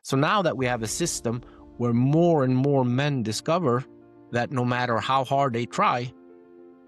So now that we have a system where more and more men discover that no matter how hard they try,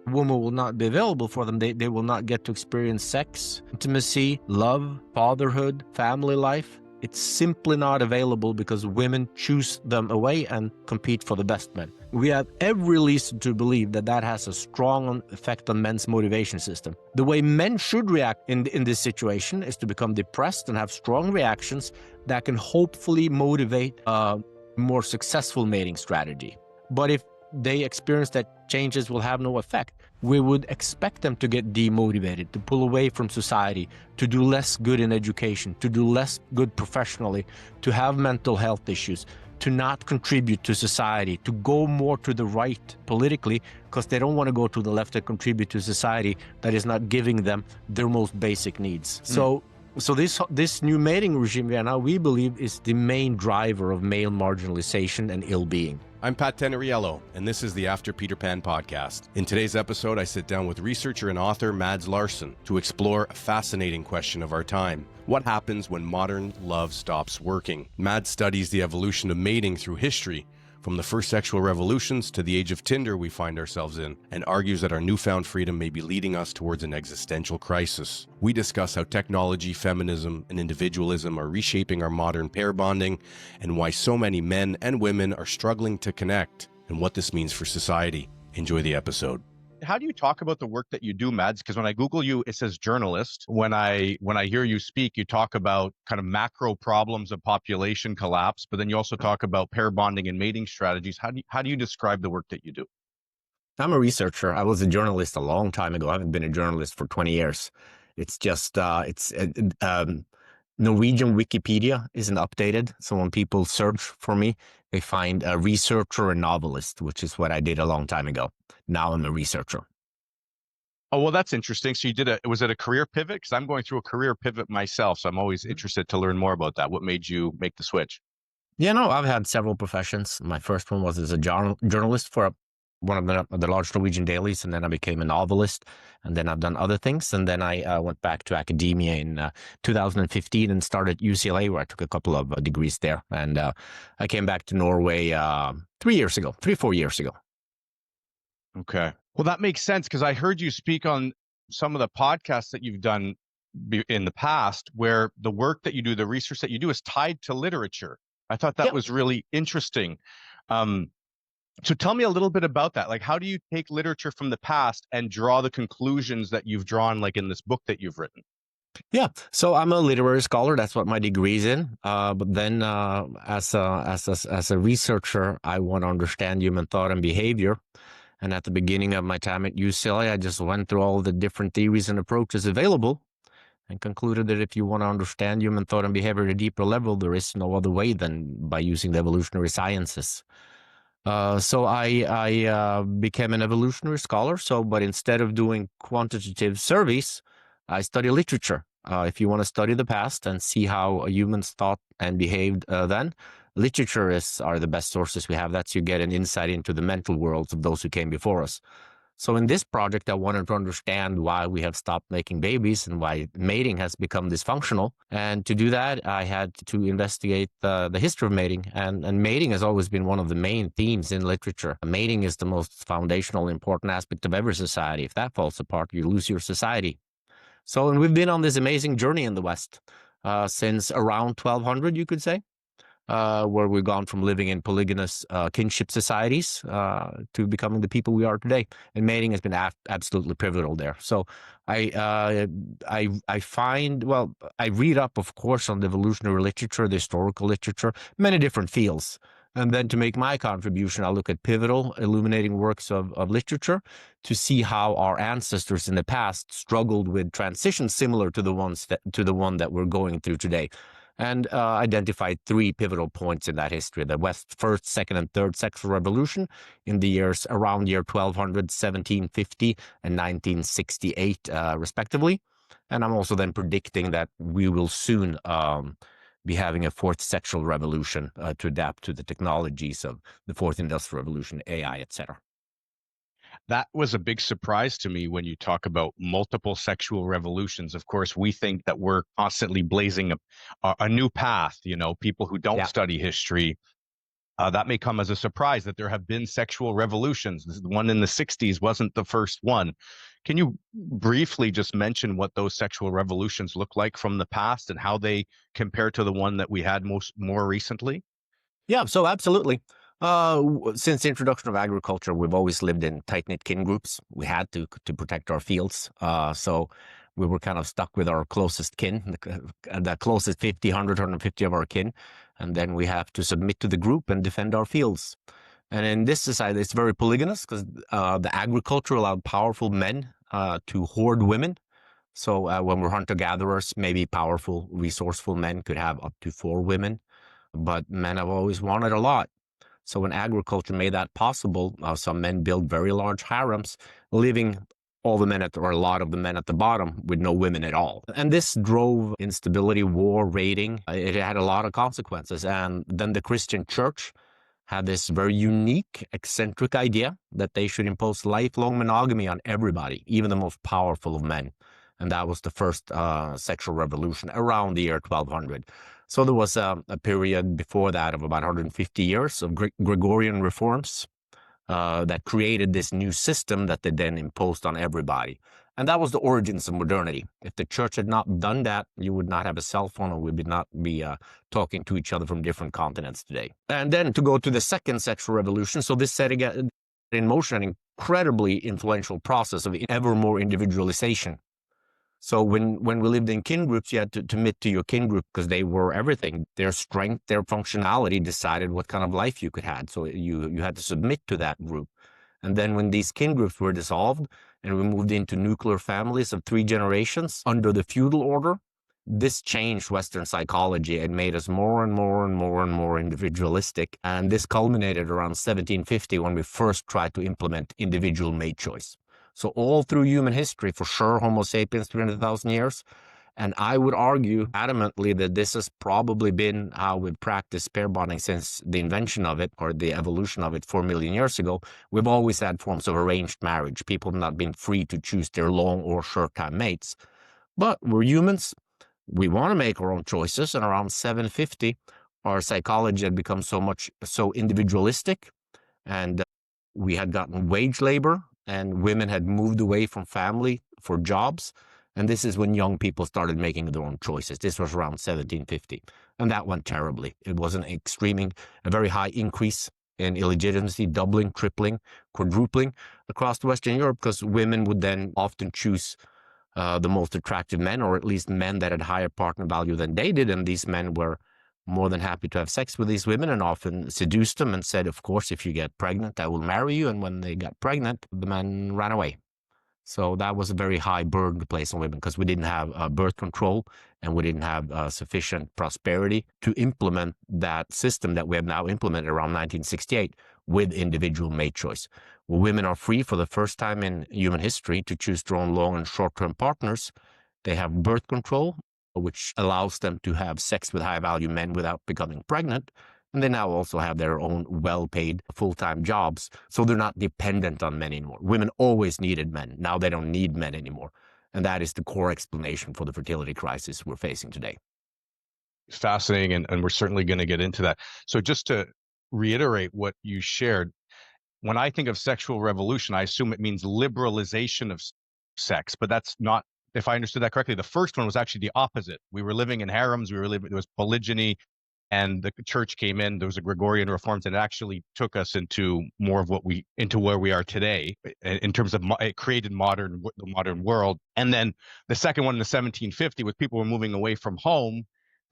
woman will not be available for them. They will not get to experience sex, intimacy, love, fatherhood, family life. It's simply not available because women choose them away and compete for the best men. We have every reason to believe that that has a strong effect on men's motivation system. The way men should react in this situation is to become depressed and have strong reactions that can hopefully motivate a more successful mating strategy. But if they experience that changes will have no effect, we would expect them to get demotivated, to pull away from society, to do less good in education, to do less good professionally, to have mental health issues, to not contribute to society, to go more to the right politically because they don't want to go to the left and contribute to society that is not giving them their most basic needs. So this new mating regime right now, we believe, is the main driver of male marginalization and ill-being. I'm Pat Tenneriello, and this is the After Peter Pan podcast. In today's episode, I sit down with researcher and author Mads Larsen to explore a fascinating question of our time. What happens when modern love stops working? Mads studies the evolution of mating through history, from the first sexual revolutions to the age of Tinder we find ourselves in, and argues that our newfound freedom may be leading us towards an existential crisis. We discuss how technology, feminism, and individualism are reshaping our modern pair bonding, and why so many men and women are struggling to connect, and what this means for society. Enjoy the episode. How do you talk about the work that you do, Mads? Because when I Google you, it says journalist. When I hear you speak, you talk about kind of macro problems of population collapse, but then you also talk about pair bonding and mating strategies. How do you describe the work that you do? I'm a researcher. I was a journalist a long time ago. I haven't been a journalist for 20 years. It's just, Norwegian Wikipedia isn't updated. So when people search for me, they find a researcher and novelist, which is what I did a long time ago. Now I'm a researcher. Oh, well, that's interesting. So was it a career pivot? Because I'm going through a career pivot myself. So I'm always interested to learn more about that. What made you make the switch? Yeah, no, I've had several professions. My first one was as a journalist for one of the large Norwegian dailies, and then I became a novelist, and then I've done other things, and then I went back to academia in 2015 and started UCLA, where I took a couple of degrees there, and I came back to Norway 4 years ago. Okay. Well, that makes sense, because I heard you speak on some of the podcasts that you've done in the past, where the work that you do, the research that you do, is tied to literature. I thought that was really interesting. So tell me a little bit about that. Like, how do you take literature from the past and draw the conclusions that you've drawn, like in this book that you've written? Yeah, so I'm a literary scholar. That's what my degree's in. But then, as a researcher, I want to understand human thought and behavior. And at the beginning of my time at UCLA, I just went through all the different theories and approaches available, and concluded that if you want to understand human thought and behavior at a deeper level, there is no other way than by using the evolutionary sciences. So I became an evolutionary scholar. But instead of doing quantitative surveys, I study literature. If you want to study the past and see how humans thought and behaved then, literature are the best sources we have. That's you get an insight into the mental worlds of those who came before us. So in this project, I wanted to understand why we have stopped making babies and why mating has become dysfunctional. And to do that, I had to investigate the history of mating. And mating has always been one of the main themes in literature. Mating is the most foundational, important aspect of every society. If that falls apart, you lose your society. So, and we've been on this amazing journey in the West since around 1200, you could say. Where we've gone from living in polygynous kinship societies to becoming the people we are today, and mating has been absolutely pivotal there. So I read up, of course, on the evolutionary literature, the historical literature, many different fields, and then to make my contribution, I look at pivotal, illuminating works of literature to see how our ancestors in the past struggled with transitions similar to the one that we're going through today. And identified three pivotal points in that history: the West first, second, and third sexual revolution in the years around year 1200, 1750, and 1968, respectively. And I'm also then predicting that we will soon be having a fourth sexual revolution to adapt to the technologies of the fourth industrial revolution, AI, etc. That was a big surprise to me when you talk about multiple sexual revolutions. Of course, we think that we're constantly blazing a new path. You know, people who don't Yeah. study history, that may come as a surprise that there have been sexual revolutions. The one in the 60s wasn't the first one. Can you briefly just mention what those sexual revolutions look like from the past and how they compare to the one that we had more recently? Yeah, so absolutely. Since the introduction of agriculture, we've always lived in tight-knit kin groups. We had to protect our fields. So we were kind of stuck with our closest kin, the closest 50, 100, 150 of our kin. And then we have to submit to the group and defend our fields. And in this society, it's very polygynous because the agriculture allowed powerful men to hoard women. So when we're hunter-gatherers, maybe powerful, resourceful men could have up to 4 women, but men have always wanted a lot. So when agriculture made that possible, some men built very large harems, leaving all the men or a lot of the men at the bottom with no women at all. And this drove instability, war, raiding. It had a lot of consequences. And then the Christian church had this very unique, eccentric idea that they should impose lifelong monogamy on everybody, even the most powerful of men. And that was the first sexual revolution around the year 1200. So there was a period before that of about 150 years of Gregorian reforms that created this new system that they then imposed on everybody. And that was the origins of modernity. If the church had not done that, you would not have a cell phone, and we would not be talking to each other from different continents today. And then to go to the second sexual revolution, so this set in motion an incredibly influential process of ever more individualization. So when we lived in kin groups, you had to commit to your kin group because they were everything. Their strength, their functionality decided what kind of life you could have. So you had to submit to that group. And then when these kin groups were dissolved and we moved into nuclear families of 3 generations under the feudal order, this changed Western psychology and made us more and more and more and more individualistic. And this culminated around 1750 when we first tried to implement individual mate choice. So all through human history, for sure, Homo sapiens, 300,000 years. And I would argue adamantly that this has probably been how we've practiced pair bonding since the invention of it or the evolution of it 4 million years ago. We've always had forms of arranged marriage. People have not been free to choose their long or short-time mates. But we're humans. We want to make our own choices. And around 750, our psychology had become so individualistic. And we had gotten wage labor, and women had moved away from family for jobs. And this is when young people started making their own choices. This was around 1750. And that went terribly. It was a very high increase in illegitimacy, doubling, tripling, quadrupling across Western Europe, because women would then often choose the most attractive men, or at least men that had higher partner value than they did. And these men were more than happy to have sex with these women and often seduced them and said, of course, if you get pregnant, I will marry you. And when they got pregnant, the men ran away. So that was a very high burden to place on women because we didn't have birth control and we didn't have sufficient prosperity to implement that system that we have now implemented around 1968 with individual mate choice. Well, women are free for the first time in human history to choose their own long and short-term partners. They have birth control, which allows them to have sex with high-value men without becoming pregnant. And they now also have their own well-paid full-time jobs, so they're not dependent on men anymore. Women always needed men. Now they don't need men anymore. And that is the core explanation for the fertility crisis we're facing today. Fascinating, and we're certainly going to get into that. So just to reiterate what you shared, when I think of sexual revolution, I assume it means liberalization of sex, but that's not, if I understood that correctly, the first one was actually the opposite. We were living in harems, there was polygyny, and the church came in, there was a Gregorian reforms, and it actually took us into more of into where we are today in terms of, it created the modern world. And then the second one in the 1750 was people were moving away from home,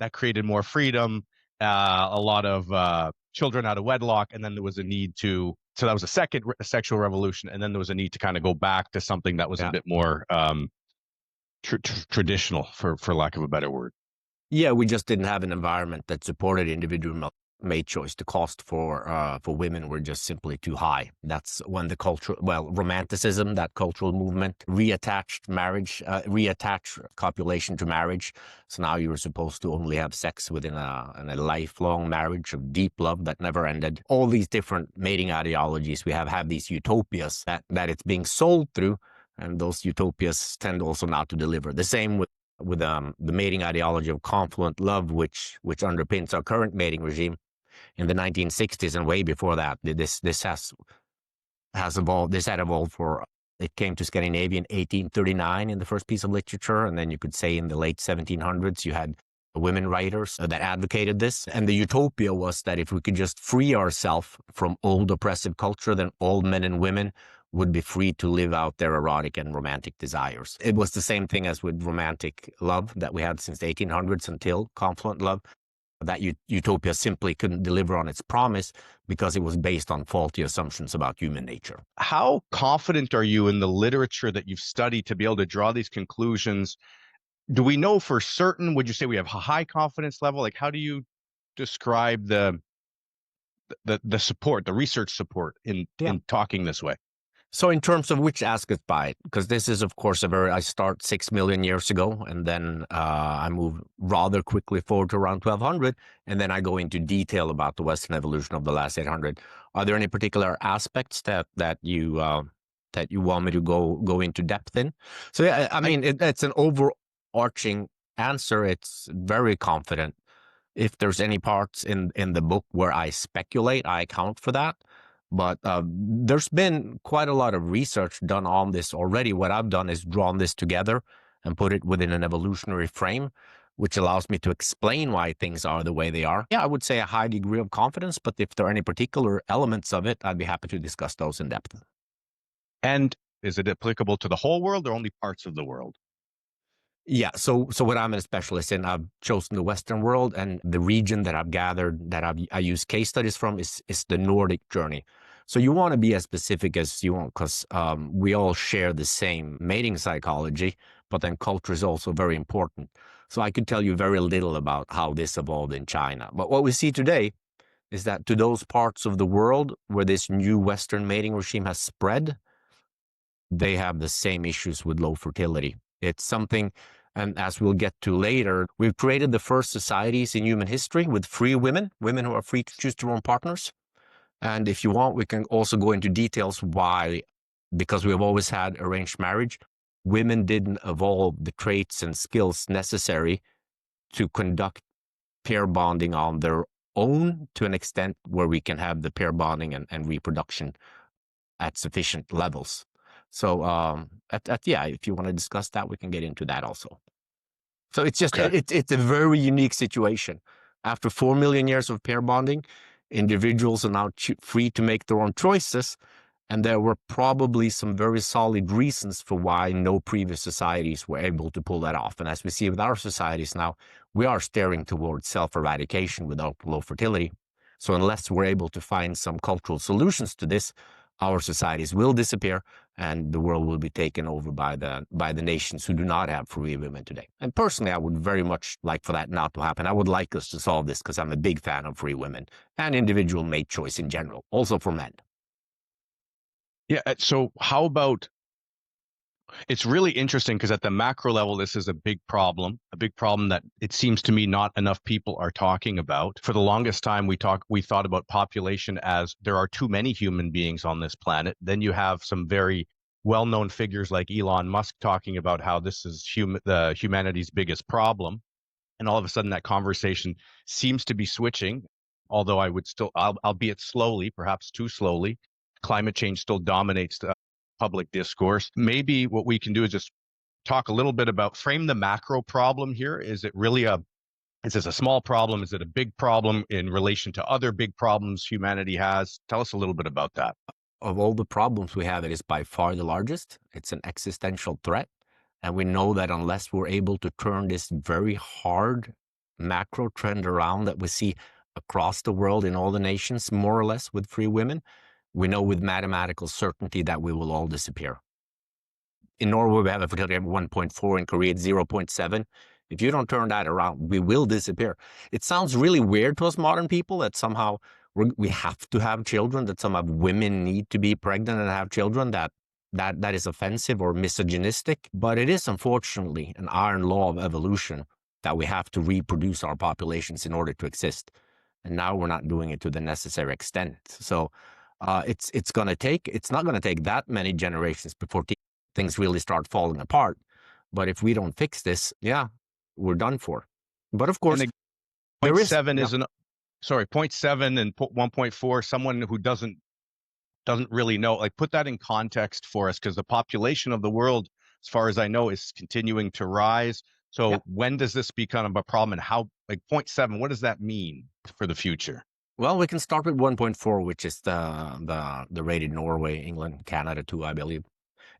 that created more freedom, a lot of children out of wedlock. And then there was a need so that was a second sexual revolution. And then there was a need to kind of go back to something that was a bit more traditional, for lack of a better word. Yeah, we just didn't have an environment that supported individual mate choice, the cost for women were just simply too high. That's when the romanticism, that cultural movement, reattached marriage, reattached copulation to marriage. So now you were supposed to only have sex within a lifelong marriage of deep love that never ended. All these different mating ideologies we have these utopias that it's being sold through, and those utopias tend also not to deliver. The same with the mating ideology of confluent love, which underpins our current mating regime. In the 1960s and way before that, this has evolved. This had evolved for, it came to Scandinavia in 1839 in the first piece of literature, and then you could say in the late 1700s you had women writers that advocated this. And the utopia was that if we could just free ourselves from old oppressive culture, then all men and women would be free to live out their erotic and romantic desires. It was the same thing as with romantic love that we had since the 1800s until confluent love. That utopia simply couldn't deliver on its promise because it was based on faulty assumptions about human nature. How confident are you in the literature that you've studied to be able to draw these conclusions? Do we know for certain? Would you say we have a high confidence level? Like, how do you describe the support, the research support in talking this way? So in terms of which aspect by it, because this is, of course, I start 6 million years ago, and then I move rather quickly forward to around 1200, and then I go into detail about the Western evolution of the last 800. Are there any particular aspects that you want me to go into depth in? So yeah, I mean, it's an overarching answer. It's very confident. If there's any parts in the book where I speculate, I account for that. But there's been quite a lot of research done on this already. What I've done is drawn this together and put it within an evolutionary frame, which allows me to explain why things are the way they are. Yeah, I would say a high degree of confidence, but if there are any particular elements of it, I'd be happy to discuss those in depth. And is it applicable to the whole world or only parts of the world? Yeah, so what I'm a specialist in, I've chosen the Western world, and the region that I've gathered, that I use case studies from, is the Nordic journey. So you want to be as specific as you want, because we all share the same mating psychology, but then culture is also very important. So I could tell you very little about how this evolved in China. But what we see today is that to those parts of the world where this new Western mating regime has spread, they have the same issues with low fertility. It's something, and as we'll get to later, we've created the first societies in human history with free women who are free to choose their own partners. And if you want, we can also go into details why, because we have always had arranged marriage, women didn't evolve the traits and skills necessary to conduct pair bonding on their own to an extent where we can have the pair bonding and reproduction at sufficient levels. So, yeah, if you want to discuss that, we can get into that also. So it's just, it's a very unique situation. After 4 million years of pair bonding, individuals are now free to make their own choices. And there were probably some very solid reasons for why no previous societies were able to pull that off. And as we see with our societies now, we are steering towards self-eradication without low fertility. So unless we're able to find some cultural solutions to this, our societies will disappear, and the world will be taken over by the nations who do not have free women today. And personally, I would very much like for that not to happen. I would like us to solve this because I'm a big fan of free women and individual mate choice in general, also for men. Yeah. So how about, it's really interesting because at the macro level, this is a big problem that it seems to me not enough people are talking about. For the longest time, we thought about population as there are too many human beings on this planet. Then you have some very well-known figures like Elon Musk talking about how this is humanity's biggest problem. And all of a sudden that conversation seems to be switching, although I would still, albeit slowly, perhaps too slowly, climate change still dominates the public discourse. Maybe what we can do is just talk a little bit about, frame the macro problem here. Is this a small problem? Is it a big problem in relation to other big problems humanity has? Tell us a little bit about that. Of all the problems we have, it is by far the largest. It's an existential threat. And we know that unless we're able to turn this very hard macro trend around that we see across the world in all the nations, more or less with free women, we know with mathematical certainty that we will all disappear. In Norway, we have a fertility rate of 1.4, in Korea, it's 0.7. If you don't turn that around, we will disappear. It sounds really weird to us modern people that somehow we have to have children, that somehow women need to be pregnant and have children, that is offensive or misogynistic. But it is unfortunately an iron law of evolution that we have to reproduce our populations in order to exist. And now we're not doing it to the necessary extent. So it's not going to take that many generations before things really start falling apart. But if we don't fix this, yeah, we're done for. But of course, and there is 0.7 is 0.7 and 1.4. Someone who doesn't really know, like, put that in context for us, because the population of the world, as far as I know, is continuing to rise. So when does this become a problem, and how, like 0.7, what does that mean for the future? Well, we can start with 1.4, which is the rate in Norway, England, Canada too, I believe.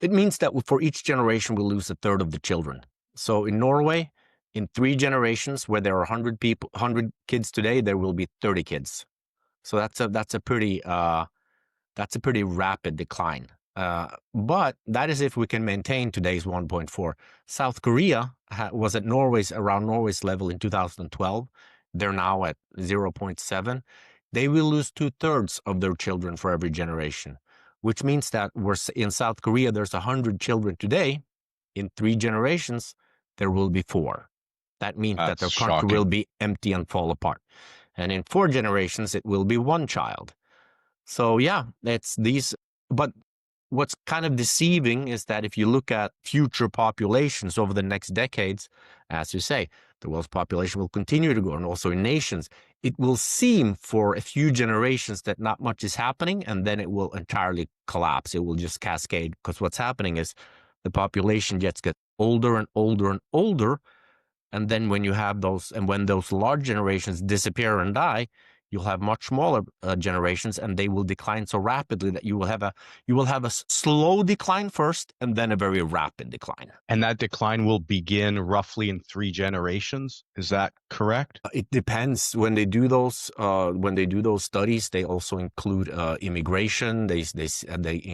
It means that for each generation, we lose a third of the children. So in Norway, in 3 generations, where there are 100 kids today, there will be 30 kids. So that's a pretty rapid decline. But that is if we can maintain today's 1.4. South Korea was at around Norway's level in 2012. They're now at 0.7. They will lose 2/3 of their children for every generation, which means that in South Korea, there's 100 children today. In 3 generations, there will be 4. That means that their country will be empty and fall apart. And in 4 generations, it will be 1 child. So yeah, it's these. But what's kind of deceiving is that if you look at future populations over the next decades, as you say, the world's population will continue to grow, and also in nations, it will seem for a few generations that not much is happening, and then it will entirely collapse. It will just cascade, because what's happening is the population gets older and older and older, and then when those large generations disappear and die, you'll have much smaller generations, and they will decline so rapidly that you will have a slow decline first, and then a very rapid decline. And that decline will begin roughly in 3 generations. Is that correct? It depends. When they do those studies, they also include immigration. They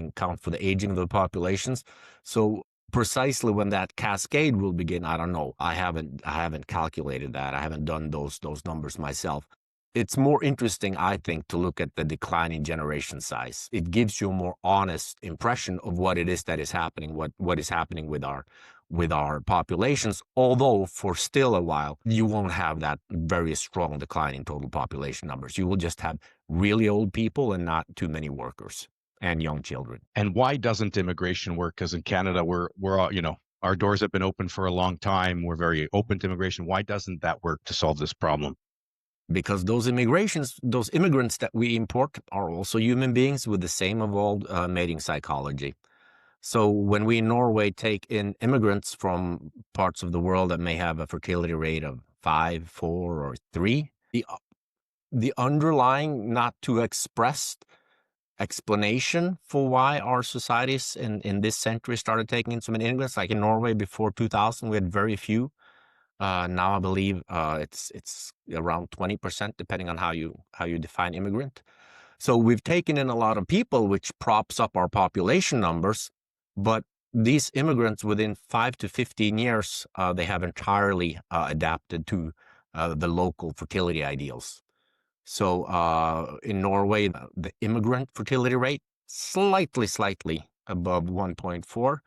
account for the aging of the populations. So precisely when that cascade will begin, I don't know. I haven't calculated that. I haven't done those numbers myself. It's more interesting, I think, to look at the declining generation size. It gives you a more honest impression of what it is that is happening, what is happening with our populations. Although for still a while, you won't have that very strong decline in total population numbers. You will just have really old people and not too many workers and young children. And why doesn't immigration work? Because in Canada, we're all, our doors have been open for a long time. We're very open to immigration. Why doesn't that work to solve this problem? Because those immigrants that we import are also human beings with the same evolved mating psychology. So when we in Norway take in immigrants from parts of the world that may have a fertility rate of 5, 4, or 3, the underlying, not too expressed explanation for why our societies in this century started taking in so many immigrants, like in Norway before 2000, we had very few. Now I believe it's around 20%, depending on how you define immigrant. So we've taken in a lot of people, which props up our population numbers. But these immigrants, within 5 to 15 years, they have entirely adapted to the local fertility ideals. So in Norway, the immigrant fertility rate slightly above 1.4,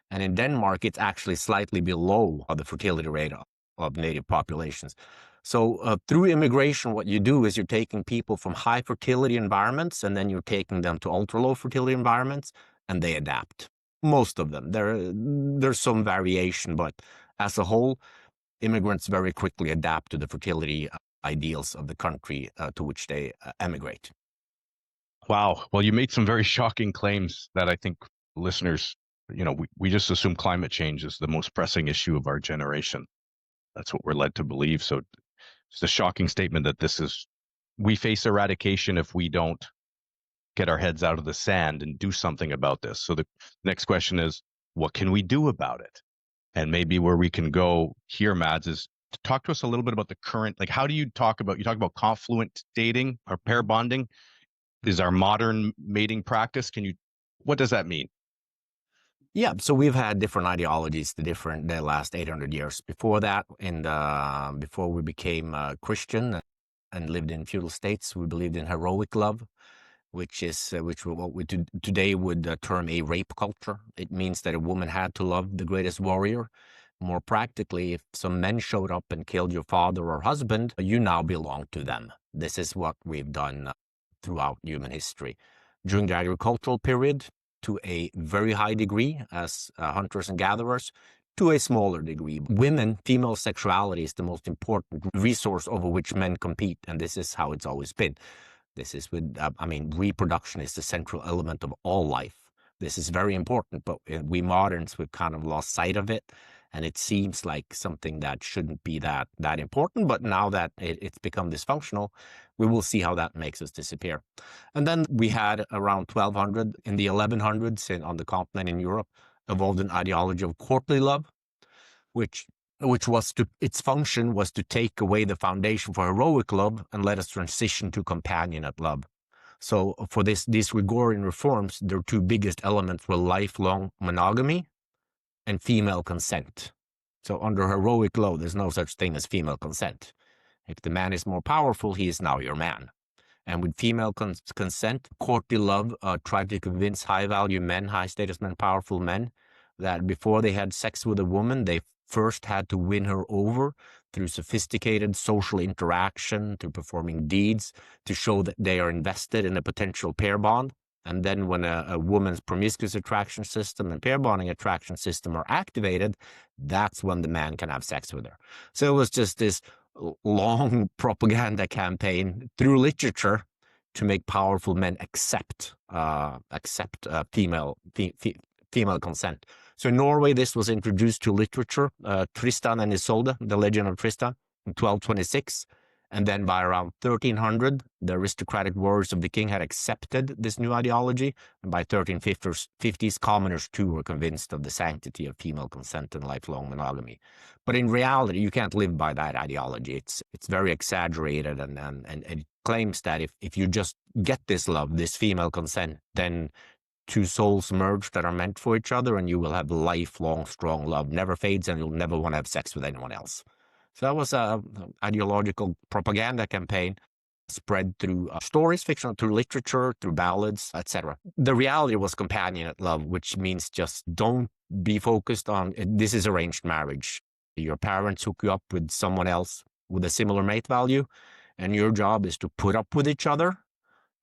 and in Denmark, it's actually slightly below the fertility rate of native populations. So through immigration, what you do is you're taking people from high fertility environments, and then you're taking them to ultra low fertility environments, and they adapt. Most of them. There's some variation, but as a whole, immigrants very quickly adapt to the fertility ideals of the country to which they emigrate. Wow. Well, you made some very shocking claims that I think listeners, we just assume climate change is the most pressing issue of our generation. That's what we're led to believe. So it's a shocking statement that we face eradication if we don't get our heads out of the sand and do something about this. So the next question is, what can we do about it? And maybe where we can go here, Mads, is to talk to us a little bit about the current, like, how do you talk about confluent dating or pair bonding is our modern mating practice. What does that mean? Yeah, so we've had different ideologies the last 800 years. Before that, before we became Christian and lived in feudal states, we believed in heroic love, what we today would term a rape culture. It means that a woman had to love the greatest warrior. More practically, if some men showed up and killed your father or husband, you now belong to them. This is what we've done throughout human history. During the agricultural period, to a very high degree as hunters and gatherers, to a smaller degree. Women, female sexuality is the most important resource over which men compete, and this is how it's always been. This is reproduction is the central element of all life. This is very important, but we moderns, we've kind of lost sight of it. And it seems like something that shouldn't be that important. But now that it's become dysfunctional, we will see how that makes us disappear. And then we had around 1200, in the 1100s on the continent in Europe, evolved an ideology of courtly love, which its function was to take away the foundation for heroic love and let us transition to companionate love. So for these Gregorian reforms, their two biggest elements were lifelong monogamy and female consent. So under heroic love, there's no such thing as female consent. If the man is more powerful, he is now your man. And with female consent, courtly love tried to convince high-value men, high-status men, powerful men, that before they had sex with a woman, they first had to win her over through sophisticated social interaction, through performing deeds, to show that they are invested in a potential pair bond. And then when a woman's promiscuous attraction system and pair bonding attraction system are activated, that's when the man can have sex with her. So it was just this long propaganda campaign through literature to make powerful men accept female consent. So in Norway, this was introduced to literature, Tristan and Isolde, the legend of Tristan, in 1226. And then by around 1300, the aristocratic warriors of the king had accepted this new ideology. And by 1350s, commoners too were convinced of the sanctity of female consent and lifelong monogamy. But in reality, you can't live by that ideology. It's very exaggerated, and it claims that if you just get this love, this female consent, then two souls merge that are meant for each other, and you will have lifelong, strong love, never fades, and you'll never want to have sex with anyone else. So that was an ideological propaganda campaign spread through stories, fiction, through literature, through ballads, etc. The reality was companionate love, which means just don't be focused on, this is arranged marriage. Your parents hook you up with someone else with a similar mate value, and your job is to put up with each other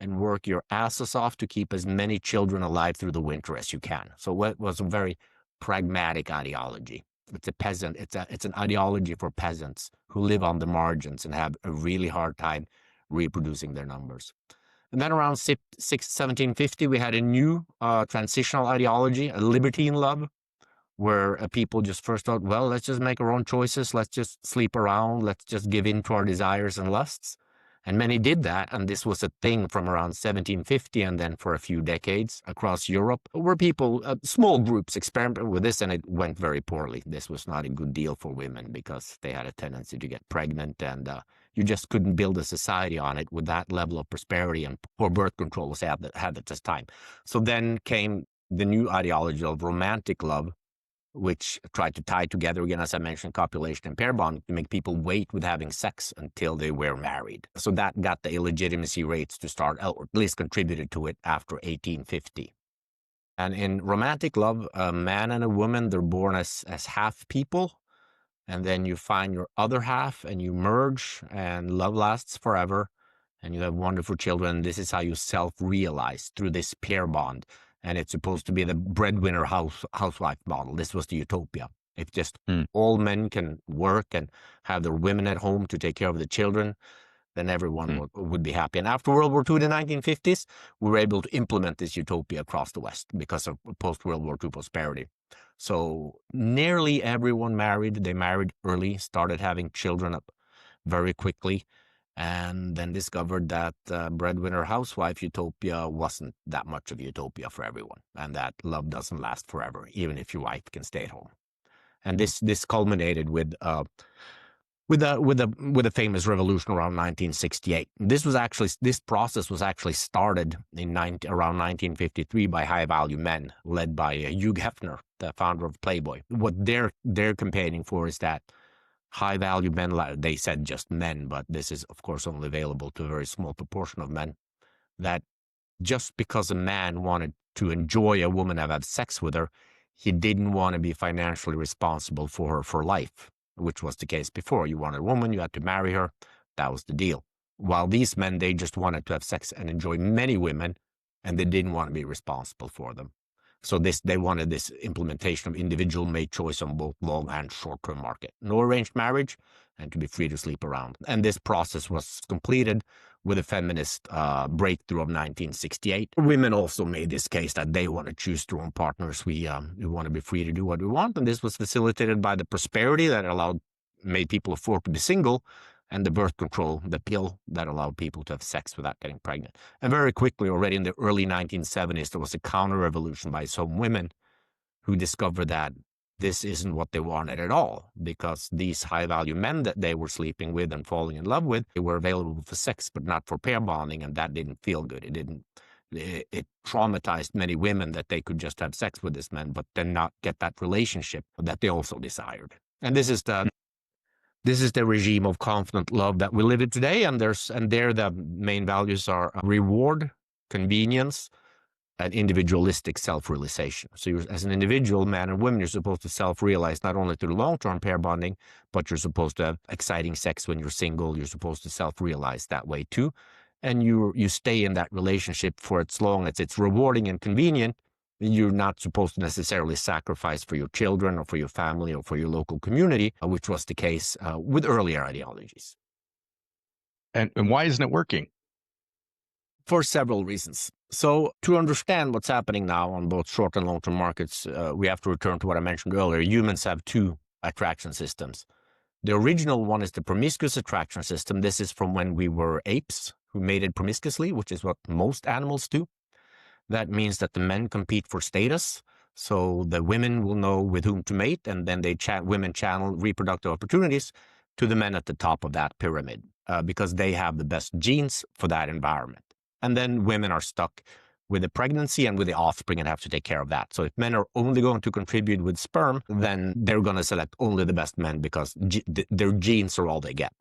and work your asses off to keep as many children alive through the winter as you can. So it was a very pragmatic ideology. It's a peasant. It's an ideology for peasants who live on the margins and have a really hard time reproducing their numbers. And then around 1750, we had a new transitional ideology, a libertine love, where people just first thought, well, let's just make our own choices. Let's just sleep around. Let's just give in to our desires and lusts. And many did that, and this was a thing from around 1750 and then for a few decades across Europe, where people, small groups, experimented with this, and it went very poorly. This was not a good deal for women because they had a tendency to get pregnant, and you just couldn't build a society on it with that level of prosperity, and poor birth control was had at this time. So then came the new ideology of romantic love, which tried to tie together, again, as I mentioned, copulation and pair bond to make people wait with having sex until they were married. So that got the illegitimacy rates to start, or at least contributed to it after 1850. And in romantic love, a man and a woman, they're born as half people. And then you find your other half and you merge, and love lasts forever. And you have wonderful children. This is how you self-realize through this pair bond. And it's supposed to be the breadwinner housewife model. This was the utopia. If just all men can work and have their women at home to take care of the children, then everyone would be happy. And after World War II in the 1950s, we were able to implement this utopia across the West because of post-World War II prosperity. So nearly everyone married. They married early, started having children up very quickly, and then discovered that breadwinner housewife utopia wasn't that much of a utopia for everyone, and that love doesn't last forever, even if your wife can stay at home. And this culminated with with a famous revolution around 1968. This process was actually started around 1953 by high value men led by Hugh Hefner, the founder of Playboy. What they're campaigning for is that high value men, they said just men, but this is of course only available to a very small proportion of men, that just because a man wanted to enjoy a woman and have sex with her, he didn't want to be financially responsible for her for life, which was the case before. You wanted a woman, you had to marry her. That was the deal. While these men, they just wanted to have sex and enjoy many women, and they didn't want to be responsible for them. So they wanted this implementation of individual made choice on both long and short-term market. No arranged marriage, and to be free to sleep around. And this process was completed with a feminist breakthrough of 1968. Women also made this case that they want to choose their own partners. We want to be free to do what we want. And this was facilitated by the prosperity that made people afford to be single, and the birth control, the pill that allowed people to have sex without getting pregnant. And very quickly, already in the early 1970s, there was a counter-revolution by some women who discovered that this isn't what they wanted at all, because these high-value men that they were sleeping with and falling in love with, they were available for sex, but not for pair bonding, and that didn't feel good. It traumatized many women that they could just have sex with this man, but then not get that relationship that they also desired. And this is the regime of confident love that we live in today, and there the main values are reward, convenience, and individualistic self-realization. So as an individual, man and woman, you're supposed to self-realize not only through long-term pair bonding, but you're supposed to have exciting sex when you're single. You're supposed to self-realize that way too. And you stay in that relationship for as long as it's rewarding and convenient. You're not supposed to necessarily sacrifice for your children or for your family or for your local community, which was the case with earlier ideologies. And why isn't it working? For several reasons. So to understand what's happening now on both short and long-term markets, we have to return to what I mentioned earlier. Humans have two attraction systems. The original one is the promiscuous attraction system. This is from when we were apes who mated promiscuously, which is what most animals do. That means that the men compete for status. So the women will know with whom to mate, and then women channel reproductive opportunities to the men at the top of that pyramid because they have the best genes for that environment. And then women are stuck with the pregnancy and with the offspring and have to take care of that. So if men are only going to contribute with sperm, then they're going to select only the best men because their genes are all they get.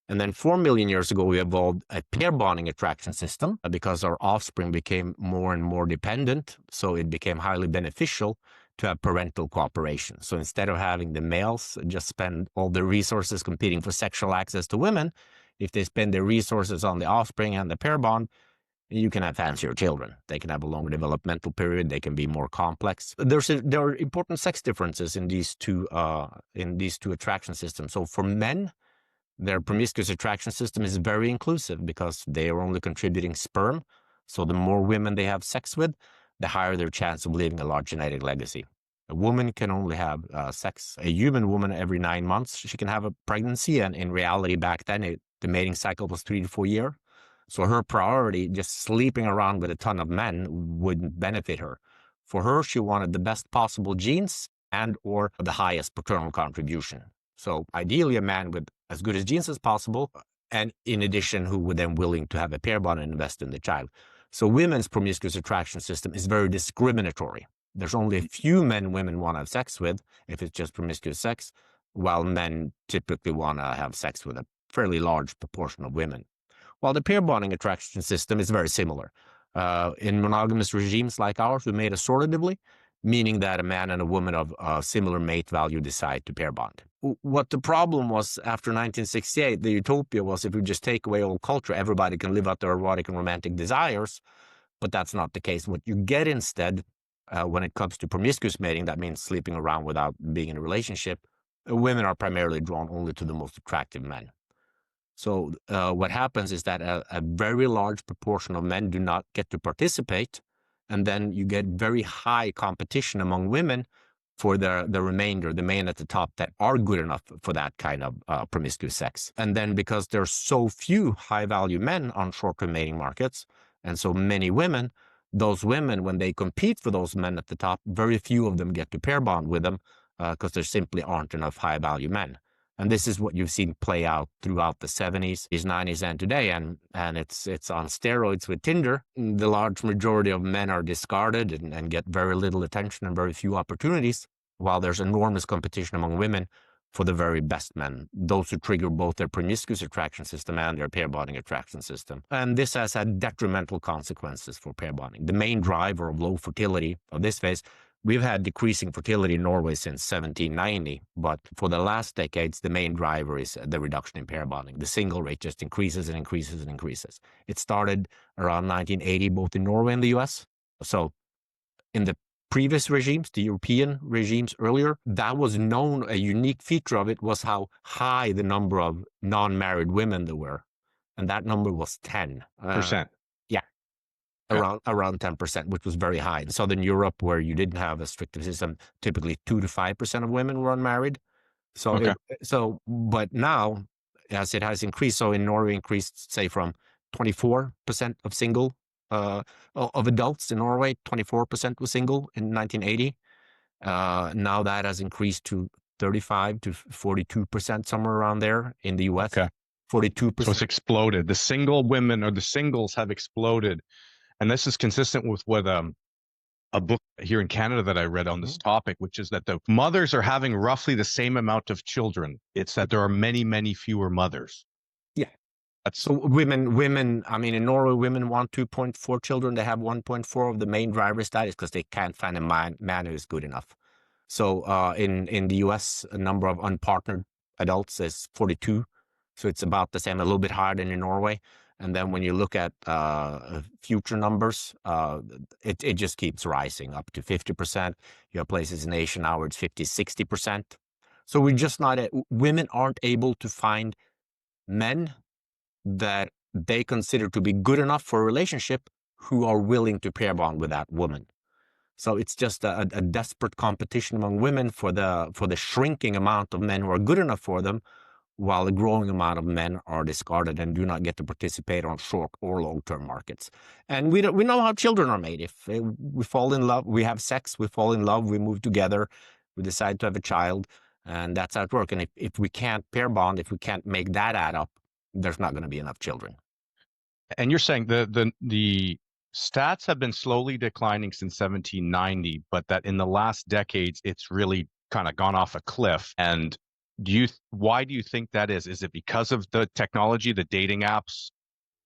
And then 4 million years ago, we evolved a pair bonding attraction system because our offspring became more and more dependent. So it became highly beneficial to have parental cooperation. So instead of having the males just spend all their resources competing for sexual access to women, if they spend their resources on the offspring and the pair bond, you can have fancier children. They can have a longer developmental period. They can be more complex. There are important sex differences in these two attraction systems. So for men, their promiscuous attraction system is very inclusive because they are only contributing sperm. So the more women they have sex with, the higher their chance of leaving a large genetic legacy. A woman can only have sex, a human woman, every 9 months. She can have a pregnancy, and in reality back then, the mating cycle was 3 to 4 years. So her priority, just sleeping around with a ton of men, wouldn't benefit her. For her, she wanted the best possible genes and or the highest paternal contribution. So ideally a man with as good as genes as possible, and in addition, who would then willing to have a pair bond and invest in the child. So women's promiscuous attraction system is very discriminatory. There's only a few men women want to have sex with if it's just promiscuous sex, while men typically want to have sex with a fairly large proportion of women. While the pair bonding attraction system is very similar. In monogamous regimes like ours, we mate assortatively, meaning that a man and a woman of similar mate value decide to pair bond. What the problem was after 1968, the utopia was if we just take away all culture, everybody can live out their erotic and romantic desires, but that's not the case. What you get instead, when it comes to promiscuous mating, that means sleeping around without being in a relationship, women are primarily drawn only to the most attractive men. So what happens is that a very large proportion of men do not get to participate, and then you get very high competition among women for the remainder, the men at the top that are good enough for that kind of promiscuous sex. And then because there's so few high-value men on short-term mating markets, and so many women, those women, when they compete for those men at the top, very few of them get to pair bond with them because there simply aren't enough high-value men. And this is what you've seen play out throughout the 70s, 90s, and today. And it's on steroids with Tinder. The large majority of men are discarded and get very little attention and very few opportunities, while there's enormous competition among women for the very best men, those who trigger both their promiscuous attraction system and their pair bonding attraction system. And this has had detrimental consequences for pair bonding. The main driver of low fertility of this phase, we've had decreasing fertility in Norway since 1790, but for the last decades, the main driver is the reduction in pair bonding. The single rate just increases and increases and increases. It started around 1980, both in Norway and the US. So in the previous regimes, the European regimes earlier, that was known, a unique feature of it was how high the number of non-married women there were. And that number was 10%. Yeah. Around 10%, which was very high. In Southern Europe, where you didn't have a stricter system, typically 2 to 5% of women were unmarried. So, but now, as it has increased, so in Norway increased, say, from 24% of single of adults in Norway, 24% was single in 1980. Now that has increased to 35 to 42%, somewhere around there in the US. 42%. So it's exploded. The single women or the singles have exploded. And this is consistent with what a book here in Canada that I read on this topic, which is that the mothers are having roughly the same amount of children. It's that there are many, many fewer mothers. Yeah. So women, I mean, in Norway, women want 2.4 children. They have 1.4. Of the main drivers that is because they can't find a man who's good enough. So in the US, a number of unpartnered adults is 42. So it's about the same, a little bit higher than in Norway. And then when you look at future numbers, it just keeps rising up to 50%. You have places in Asia now where it's 50, 60%. So we're just not, women aren't able to find men that they consider to be good enough for a relationship who are willing to pair bond with that woman. So it's just a desperate competition among women for the shrinking amount of men who are good enough for them, while a growing amount of men are discarded and do not get to participate on short or long-term markets. And we know how children are made. If we fall in love, we have sex, we fall in love, we move together, we decide to have a child, and that's how it works. And if we can't pair bond, if we can't make that add up, there's not going to be enough children. And you're saying the stats have been slowly declining since 1790, but that in the last decades, it's really kind of gone off a cliff. And why do you think that is? Is it because of the technology, the dating apps,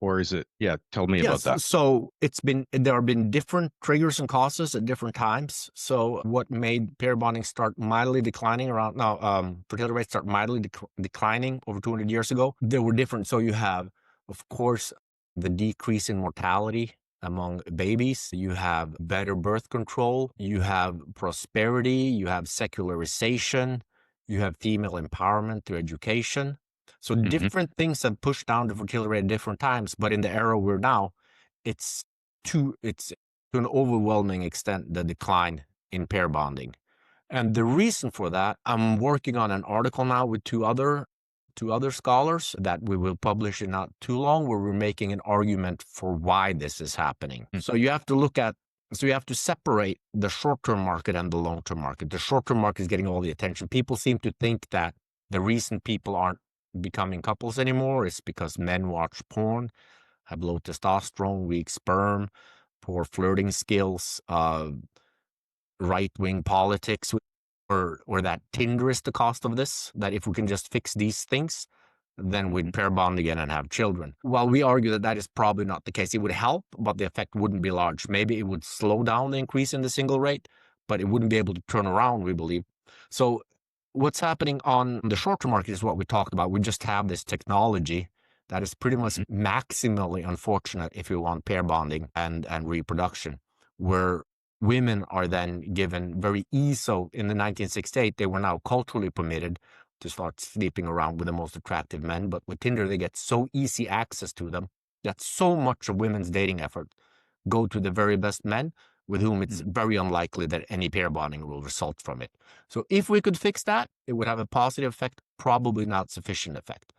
or is it? Yeah, tell me about that. So there have been different triggers and causes at different times. So what made pair bonding start mildly declining fertility rates start mildly declining over 200 years ago? There were different. So you have, of course, the decrease in mortality among babies. You have better birth control. You have prosperity. You have secularization. You have female empowerment through education. So different things have pushed down the fertility rate at different times. But in the era we're now, it's to an overwhelming extent the decline in pair bonding. And the reason for that, I'm working on an article now with two other scholars that we will publish in not too long, where we're making an argument for why this is happening. So you have to separate the short-term market and the long-term market. The short-term market is getting all the attention. People seem to think that the reason people aren't becoming couples anymore is because men watch porn, have low testosterone, weak sperm, poor flirting skills, right-wing politics, or that Tinder is the cost of this, that if we can just fix these things, then we'd pair bond again and have children. Well, we argue that is probably not the case. It would help, but the effect wouldn't be large. Maybe it would slow down the increase in the single rate, but it wouldn't be able to turn around, we believe. So what's happening on the short-term market is what we talked about. We just have this technology that is pretty much maximally unfortunate if you want pair bonding and reproduction, where women are then given very easy. So in the 1968, they were now culturally permitted to start sleeping around with the most attractive men. But with Tinder, they get so easy access to them that so much of women's dating effort go to the very best men, with whom it's very unlikely that any pair bonding will result from it. So if we could fix that, it would have a positive effect, probably not sufficient effect.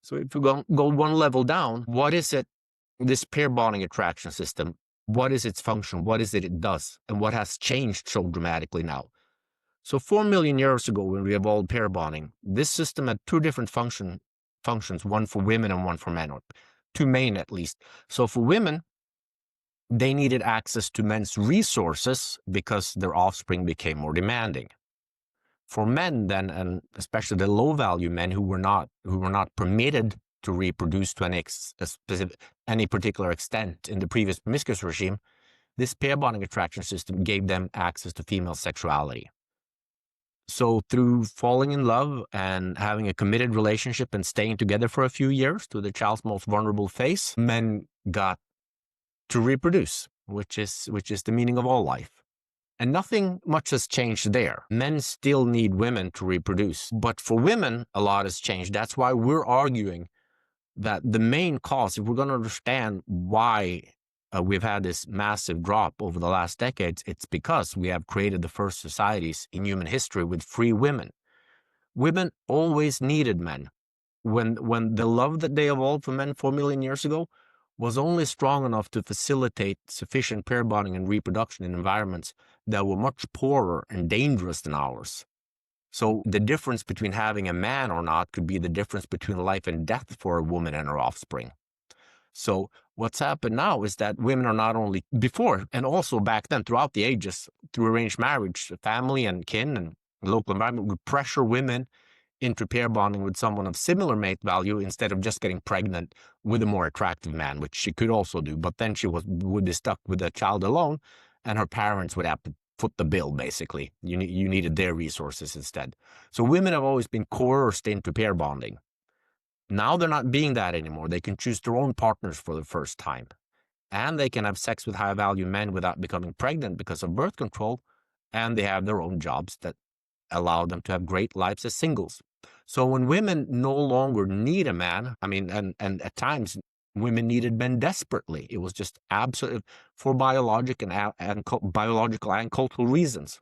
So if we go one level down, what is it, this pair bonding attraction system, what is its function? What is it does? And what has changed so dramatically now? So 4 million years ago, when we evolved pair bonding, this system had two different functions, one for women and one for men, or two main at least. So for women, they needed access to men's resources because their offspring became more demanding. For men then, and especially the low-value men who were not permitted to reproduce to any particular extent in the previous promiscuous regime, this pair bonding attraction system gave them access to female sexuality. So through falling in love and having a committed relationship and staying together for a few years to the child's most vulnerable phase, men got to reproduce, which is the meaning of all life. And nothing much has changed there. Men still need women to reproduce. But for women, a lot has changed. That's why we're arguing that the main cause, if we're going to understand why we've had this massive drop over the last decades, it's because we have created the first societies in human history with free women. Women always needed men. When the love that they evolved for men 4 million years ago was only strong enough to facilitate sufficient pair bonding and reproduction in environments that were much poorer and dangerous than ours. So the difference between having a man or not could be the difference between life and death for a woman and her offspring. So what's happened now is that women are not only before and also back then throughout the ages, through arranged marriage, family and kin and local environment would pressure women into pair bonding with someone of similar mate value instead of just getting pregnant with a more attractive man, which she could also do. But then she would be stuck with a child alone, and her parents would have to foot the bill, basically. You needed their resources instead. So women have always been coerced into pair bonding. Now they're not being that anymore. They can choose their own partners for the first time. And they can have sex with high-value men without becoming pregnant because of birth control. And they have their own jobs that allow them to have great lives as singles. So when women no longer need a man, and at times women needed men desperately. It was just absolute for biological and cultural reasons.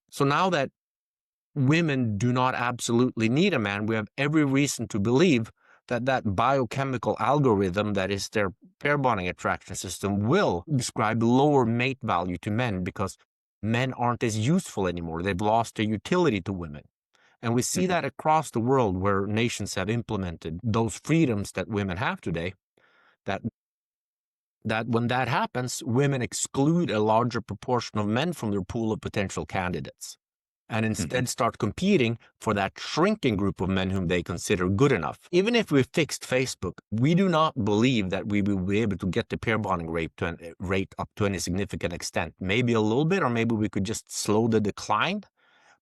So now that women do not absolutely need a man, we have every reason to believe that biochemical algorithm that is their pair bonding attraction system will describe lower mate value to men because men aren't as useful anymore. They've lost their utility to women. And we see that across the world where nations have implemented those freedoms that women have today, that when that happens, women exclude a larger proportion of men from their pool of potential candidates and instead start competing for that shrinking group of men whom they consider good enough. Even if we fixed Facebook, we do not believe that we will be able to get the pair bonding rate up to any significant extent. Maybe a little bit, or maybe we could just slow the decline.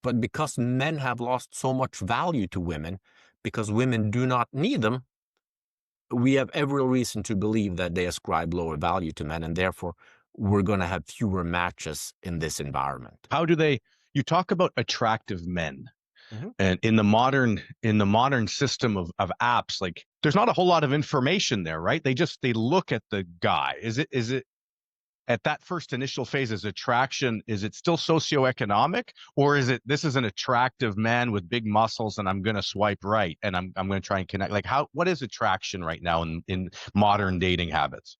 But because men have lost so much value to women, because women do not need them, we have every reason to believe that they ascribe lower value to men, and therefore we're going to have fewer matches in this environment. How do they? You talk about attractive men, and in the modern system of apps, like there's not a whole lot of information there, right? They look at the guy. Is it at that first initial phase, is attraction, is it still socioeconomic, or is it this is an attractive man with big muscles and I'm going to swipe right and I'm going to try and connect? Like what is attraction right now in modern dating habits?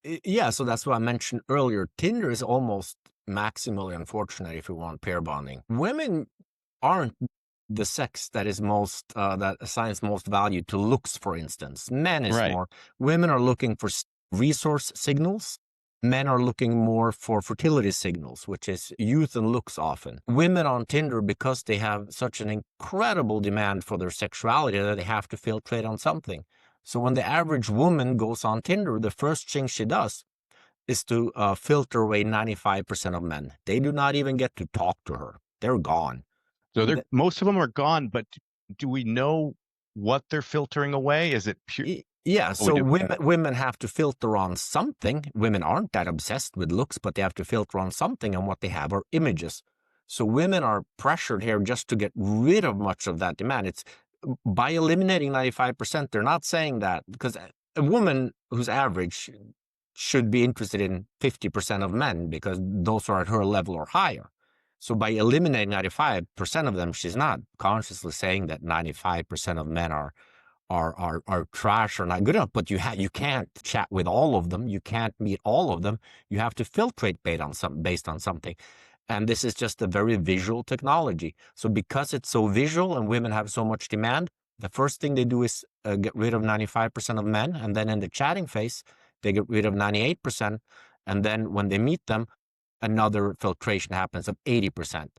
Yeah, so that's what I mentioned earlier. Tinder is almost maximally unfortunate if you want pair bonding. Women aren't the sex that is most that assigns most value to looks, for instance. Men is more. Women are looking for resource signals. Men are looking more for fertility signals, which is youth and looks often. Women on Tinder, because they have such an incredible demand for their sexuality, that they have to filtrate on something. So when the average woman goes on Tinder, the first thing she does is to filter away 95% of men. They do not even get to talk to her. They're gone. So most of them are gone, but do we know what they're filtering away? Is it pure? Yeah, so women have to filter on something. Women aren't that obsessed with looks, but they have to filter on something, and what they have are images. So women are pressured here just to get rid of much of that demand. It's by eliminating 95%, they're not saying that, because a woman who's average should be interested in 50% of men because those are at her level or higher. So by eliminating 95% of them, she's not consciously saying that 95% of men are trash or not good enough, but you can't chat with all of them. You can't meet all of them. You have to filtrate based on something. And this is just a very visual technology. So because it's so visual and women have so much demand, the first thing they do is get rid of 95% of men. And then in the chatting phase, they get rid of 98%. And then when they meet them, another filtration happens of 80%.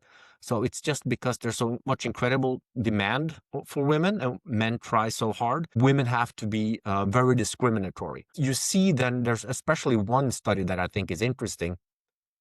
So it's just because there's so much incredible demand for women and men try so hard, women have to be very discriminatory. You see then there's especially one study that I think is interesting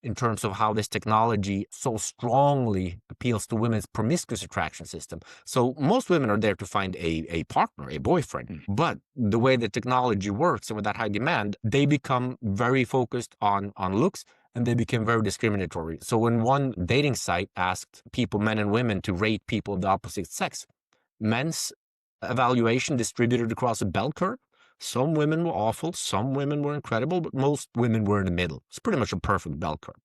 in terms of how this technology so strongly appeals to women's promiscuous attraction system. So most women are there to find a partner, a boyfriend. But the way the technology works and with that high demand, they become very focused on looks and they became very discriminatory. So when one dating site asked people, men and women, to rate people of the opposite sex, men's evaluation distributed across a bell curve. Some women were awful, some women were incredible, but most women were in the middle. It's pretty much a perfect bell curve.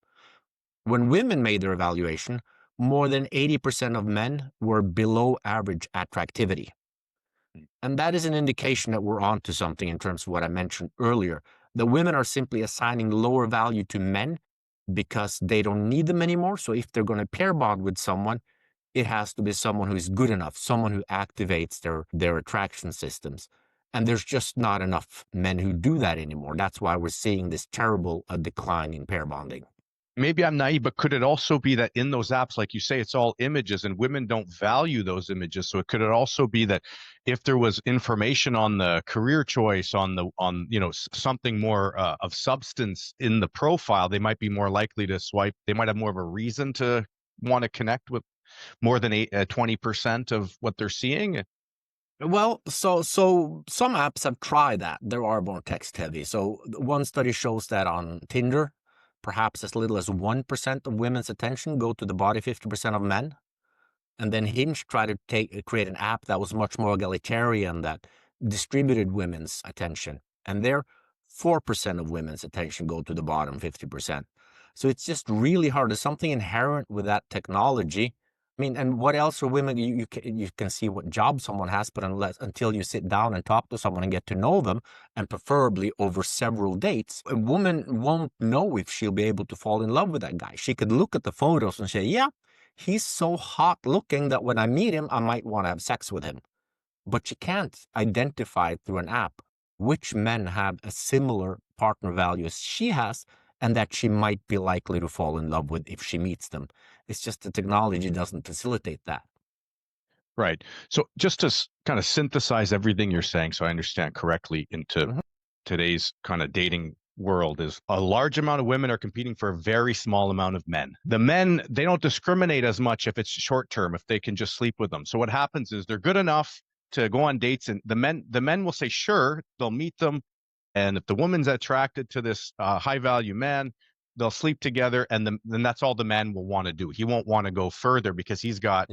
When women made their evaluation, more than 80% of men were below average attractivity. And that is an indication that we're onto something in terms of what I mentioned earlier. The women are simply assigning lower value to men because they don't need them anymore. So if they're going to pair bond with someone, it has to be someone who is good enough, someone who activates their attraction systems. And there's just not enough men who do that anymore. That's why we're seeing this terrible decline in pair bonding. Maybe I'm naive, but could it also be that in those apps, like you say, it's all images and women don't value those images? So could it also be that if there was information on the career choice, on something more of substance in the profile, they might be more likely to swipe. They might have more of a reason to want to connect with more than 20% of what they're seeing. Well, so some apps have tried that. There are more text heavy. So one study shows that on Tinder, perhaps as little as 1% of women's attention go to the body 50% of men. And then Hinge tried to create an app that was much more egalitarian, that distributed women's attention. And there, 4% of women's attention go to the bottom 50%. So it's just really hard. There's something inherent with that technology. I mean, and what else are women? You can see what job someone has, but until you sit down and talk to someone and get to know them, and preferably over several dates, a woman won't know if she'll be able to fall in love with that guy. She could look at the photos and say, yeah, he's so hot looking that when I meet him, I might want to have sex with him. But you can't identify through an app which men have a similar partner value as she has and that she might be likely to fall in love with if she meets them. It's just the technology doesn't facilitate that. Right. So just to kind of synthesize everything you're saying, so I understand correctly into today's kind of dating world, is a large amount of women are competing for a very small amount of men. The men, they don't discriminate as much if it's short term, if they can just sleep with them. So what happens is they're good enough to go on dates, and the men will say, sure, they'll meet them. And if the woman's attracted to this high value man, they'll sleep together. And then that's all the man will want to do. He won't want to go further because he's got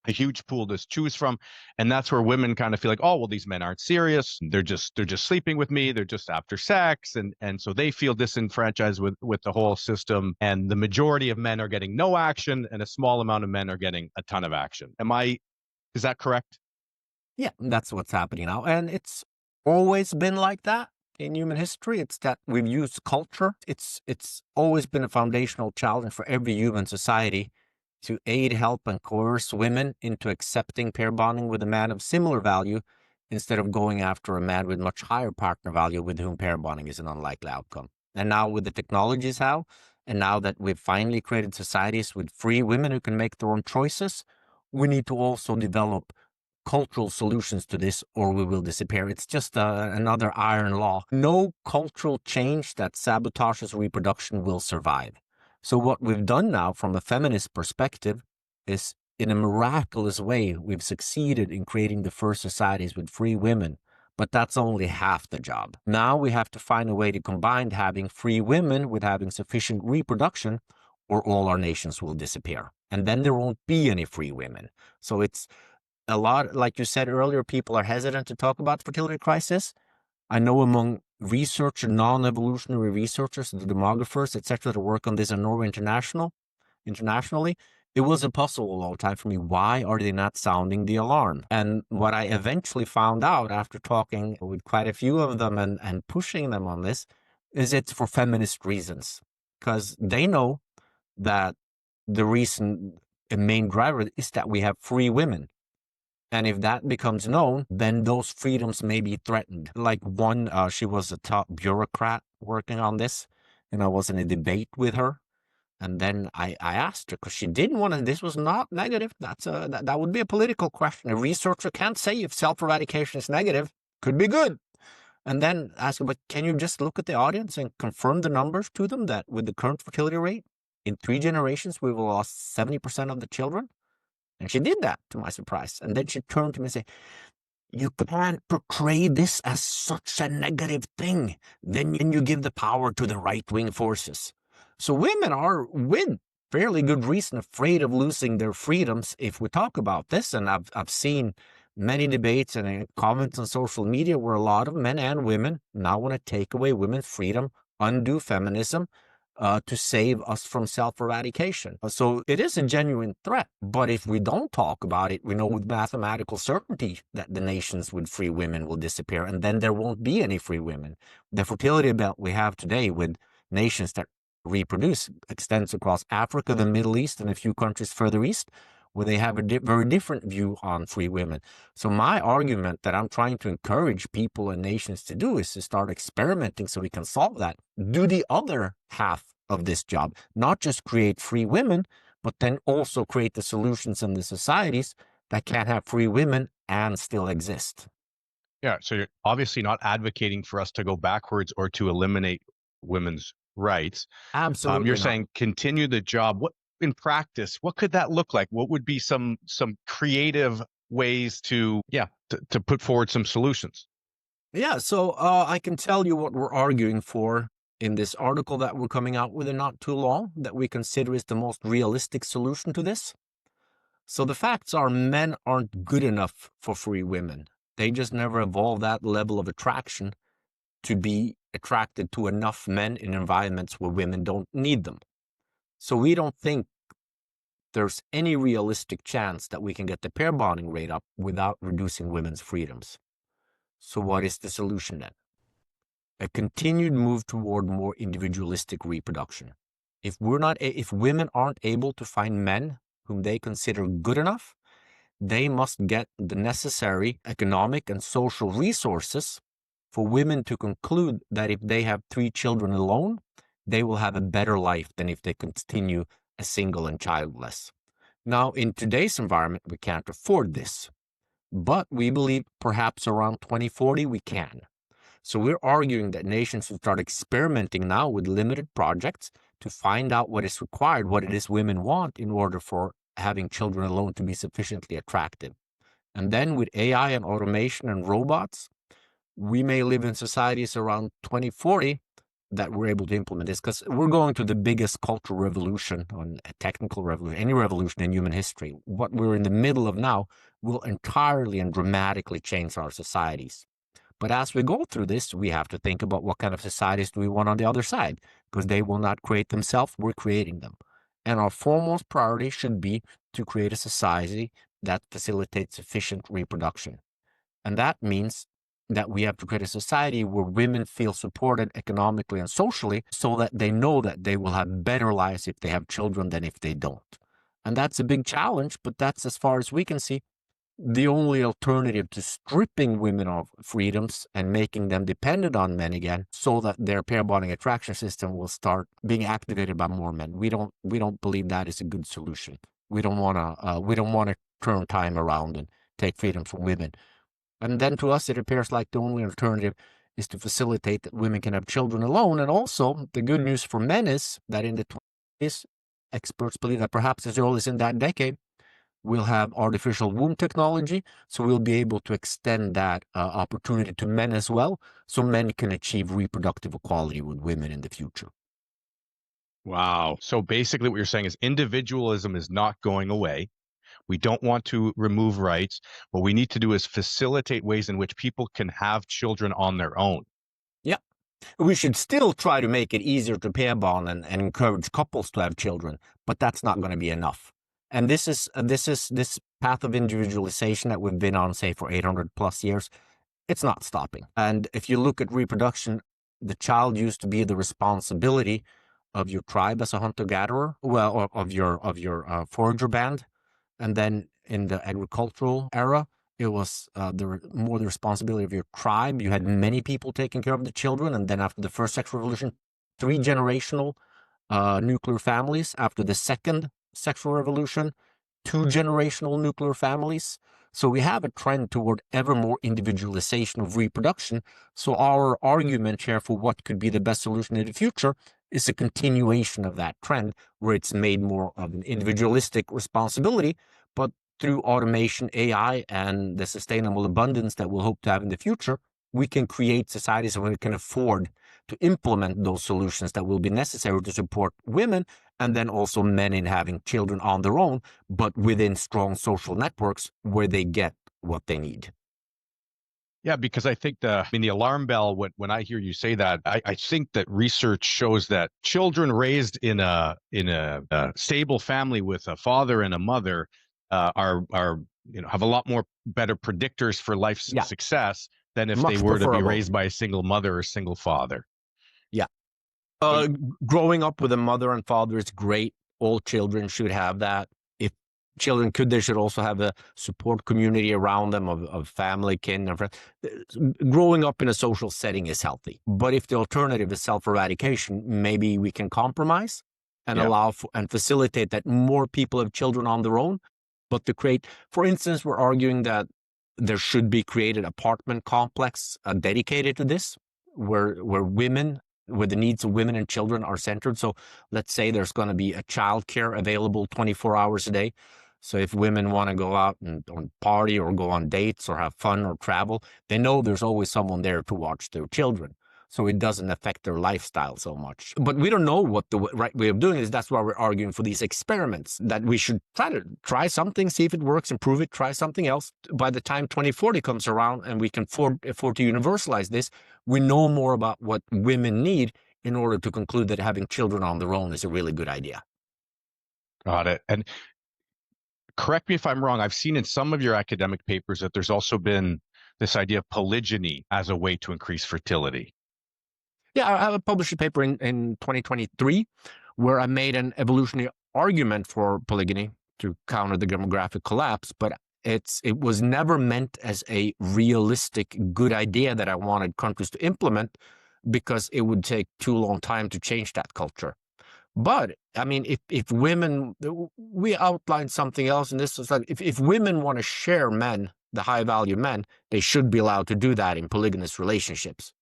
a huge pool to choose from. And that's where women kind of feel like, oh, well, these men aren't serious. They're just sleeping with me. They're just after sex. And so they feel disenfranchised with the whole system. And the majority of men are getting no action and a small amount of men are getting a ton of action. Is that correct? Yeah, that's what's happening now. And it's always been like that in human history. It's that we've used culture. It's always been a foundational challenge for every human society to aid, help, and coerce women into accepting pair bonding with a man of similar value instead of going after a man with much higher partner value with whom pair bonding is an unlikely outcome. And now with the technologies and now that we've finally created societies with free women who can make their own choices, we need to also develop cultural solutions to this or we will disappear. It's just another iron law. No cultural change that sabotages reproduction will survive. So what we've done now from a feminist perspective is, in a miraculous way, we've succeeded in creating the first societies with free women. But that's only half the job. Now we have to find a way to combine having free women with having sufficient reproduction, or all our nations will disappear. And then there won't be any free women. So it's a lot, like you said earlier, people are hesitant to talk about the fertility crisis. I know among non-evolutionary researchers, the demographers, etc., that work on this in Norway internationally, it was a puzzle a long time for me. Why are they not sounding the alarm? And what I eventually found out after talking with quite a few of them and pushing them on this is it's for feminist reasons. Because they know that the reason, a main driver, is that we have free women. And if that becomes known, then those freedoms may be threatened. Like one, she was a top bureaucrat working on this, and I was in a debate with her. And then I asked her, because she didn't want to, this was not negative. That would be a political question. A researcher can't say if self-eradication is negative, could be good. And then ask her, but can you just look at the audience and confirm the numbers to them that with the current fertility rate, in 3 generations, we will lost 70% of the children? And she did that, to my surprise. And then she turned to me and said, you can't portray this as such a negative thing. Then you give the power to the right-wing forces. So women are, with fairly good reason, afraid of losing their freedoms if we talk about this. And I've seen many debates and comments on social media where a lot of men and women now want to take away women's freedom, undo feminism, to save us from self-eradication. So it is a genuine threat. But if we don't talk about it, we know with mathematical certainty that the nations with free women will disappear, and then there won't be any free women. The fertility belt we have today with nations that reproduce extends across Africa, the Middle East, and a few countries further east, where they have a very different view on free women. So my argument that I'm trying to encourage people and nations to do is to start experimenting so we can solve that. Do the other half of this job, not just create free women, but then also create the solutions in the societies that can have free women and still exist. Yeah, so you're obviously not advocating for us to go backwards or to eliminate women's rights. Absolutely You're not. saying continue the job. What in practice, what could that look like? What would be some creative ways to put forward some solutions? Yeah, so I can tell you what we're arguing for in this article that we're coming out with in not too long, that we consider is the most realistic solution to this. So the facts are, men aren't good enough for free women. They just never evolved that level of attraction to be attracted to enough men in environments where women don't need them. So we don't think there's any realistic chance that we can get the pair bonding rate up without reducing women's freedoms. So what is the solution then? A continued move toward more individualistic reproduction. If women aren't able to find men whom they consider good enough, they must get the necessary economic and social resources for women to conclude that if they have 3 children alone, they will have a better life than if they continue as single and childless. Now, in today's environment, we can't afford this, but we believe perhaps around 2040 we can. So we're arguing that nations should start experimenting now with limited projects to find out what is required, what it is women want in order for having children alone to be sufficiently attractive. And then with AI and automation and robots, we may live in societies around 2040 that we're able to implement this, because we're going to the biggest cultural revolution, on a technical revolution, any revolution in human history. What we're in the middle of now will entirely and dramatically change our societies. But as we go through this, we have to think about what kind of societies do we want on the other side, because they will not create themselves, we're creating them. And our foremost priority should be to create a society that facilitates efficient reproduction. And that means that we have to create a society where women feel supported economically and socially, so that they know that they will have better lives if they have children than if they don't. And that's a big challenge, but that's, as far as we can see, the only alternative to stripping women of freedoms and making them dependent on men again, so that their pair bonding attraction system will start being activated by more men. We don't believe that is a good solution. We don't want to turn time around and take freedom from women. And then to us, it appears like the only alternative is to facilitate that women can have children alone. And also, the good news for men is that in the 20s, experts believe that perhaps as early as in that decade, we'll have artificial womb technology, so we'll be able to extend that opportunity to men as well, so men can achieve reproductive equality with women in the future. Wow. So basically what you're saying is individualism is not going away. We don't want to remove rights. What we need to do is facilitate ways in which people can have children on their own. Yeah. We should still try to make it easier to pair bond and encourage couples to have children, but that's not going to be enough. And this path of individualization that we've been on, say, for 800 plus years, it's not stopping. And if you look at reproduction, the child used to be the responsibility of your tribe as a hunter-gatherer, well, or of your forager band. And then in the agricultural era, it was more the responsibility of your tribe. You had many people taking care of the children. And then after the first sexual revolution, 3 generational nuclear families. After the second sexual revolution, 2 generational nuclear families. So we have a trend toward ever more individualization of reproduction. So our argument here for what could be the best solution in the future is a continuation of that trend, where it's made more of an individualistic responsibility, but through automation, AI, and the sustainable abundance that we'll hope to have in the future, we can create societies where we can afford to implement those solutions that will be necessary to support women and then also men in having children on their own, but within strong social networks where they get what they need. Yeah, because I think the alarm bell, when I hear you say that, I think that research shows that children raised in a stable family with a father and a mother are have a lot more better predictors for life's success than if they were to be raised by a single mother or a single father. Yeah. Growing up with a mother and father is great. All children should have that. If children could, they should also have a support community around them of family, kin, and friends. Growing up in a social setting is healthy. But if the alternative is self-eradication, maybe we can compromise and allow and facilitate that more people have children on their own. But to create, for instance, we're arguing that there should be created apartment complex dedicated to this, where women, where the needs of women and children are centered. So let's say there's going to be a childcare available 24 hours a day. So if women want to go out and party or go on dates or have fun or travel, they know there's always someone there to watch their children. So it doesn't affect their lifestyle so much. But we don't know what the right way of doing it is. That's why we're arguing for these experiments, that we should try something, see if it works, improve it, try something else. By the time 2040 comes around and we can afford to universalize this, we know more about what women need in order to conclude that having children on their own is a really good idea. Got it. And correct me if I'm wrong, I've seen in some of your academic papers that there's also been this idea of polygyny as a way to increase fertility. Yeah, I published a paper in 2023 where I made an evolutionary argument for polygyny to counter the demographic collapse, but it was never meant as a realistic good idea that I wanted countries to implement, because it would take too long time to change that culture. But I mean, if women, we outlined something else, and this was like, if women want to share men, the high value men, they should be allowed to do that in polygynous relationships.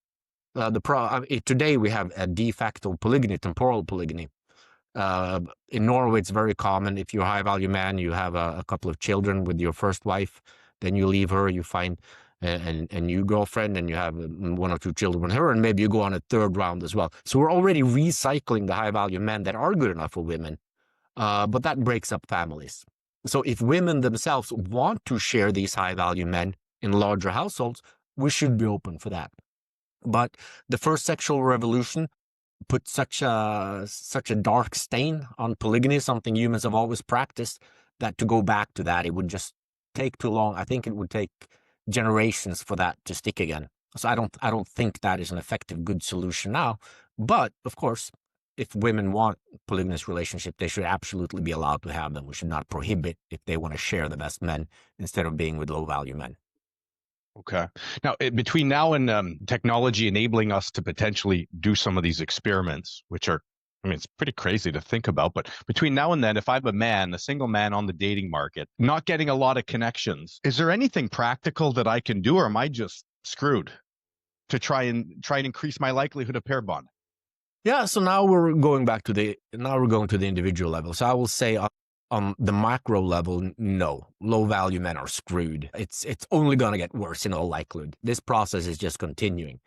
Today we have a de facto polygyny, temporal polygyny. In Norway, it's very common. If you're a high value man, you have a couple of children with your first wife, then you leave her, you find a new girlfriend, and you have 1 or 2 children with her, and maybe you go on a third round as well. So we're already recycling the high value men that are good enough for women, but that breaks up families. So if women themselves want to share these high value men in larger households, we should be open for that. But the first sexual revolution put such a dark stain on polygyny, something humans have always practiced, that to go back to that, it would just take too long. I think it would take generations for that to stick again. So I don't think that is an effective, good solution now. But of course, if women want polygynous relationship, they should absolutely be allowed to have them. We should not prohibit if they want to share the best men instead of being with low value men. Okay. Now, between now and technology enabling us to potentially do some of these experiments, which are, I mean, it's pretty crazy to think about, but between now and then, if I'm a single man on the dating market, not getting a lot of connections, is there anything practical that I can do, or am I just screwed to try and increase my likelihood of pair bond? Yeah. So now we're going to the individual level. So I will say, on the macro level, no, low value men are screwed. It's only going to get worse in all likelihood. This process is just continuing.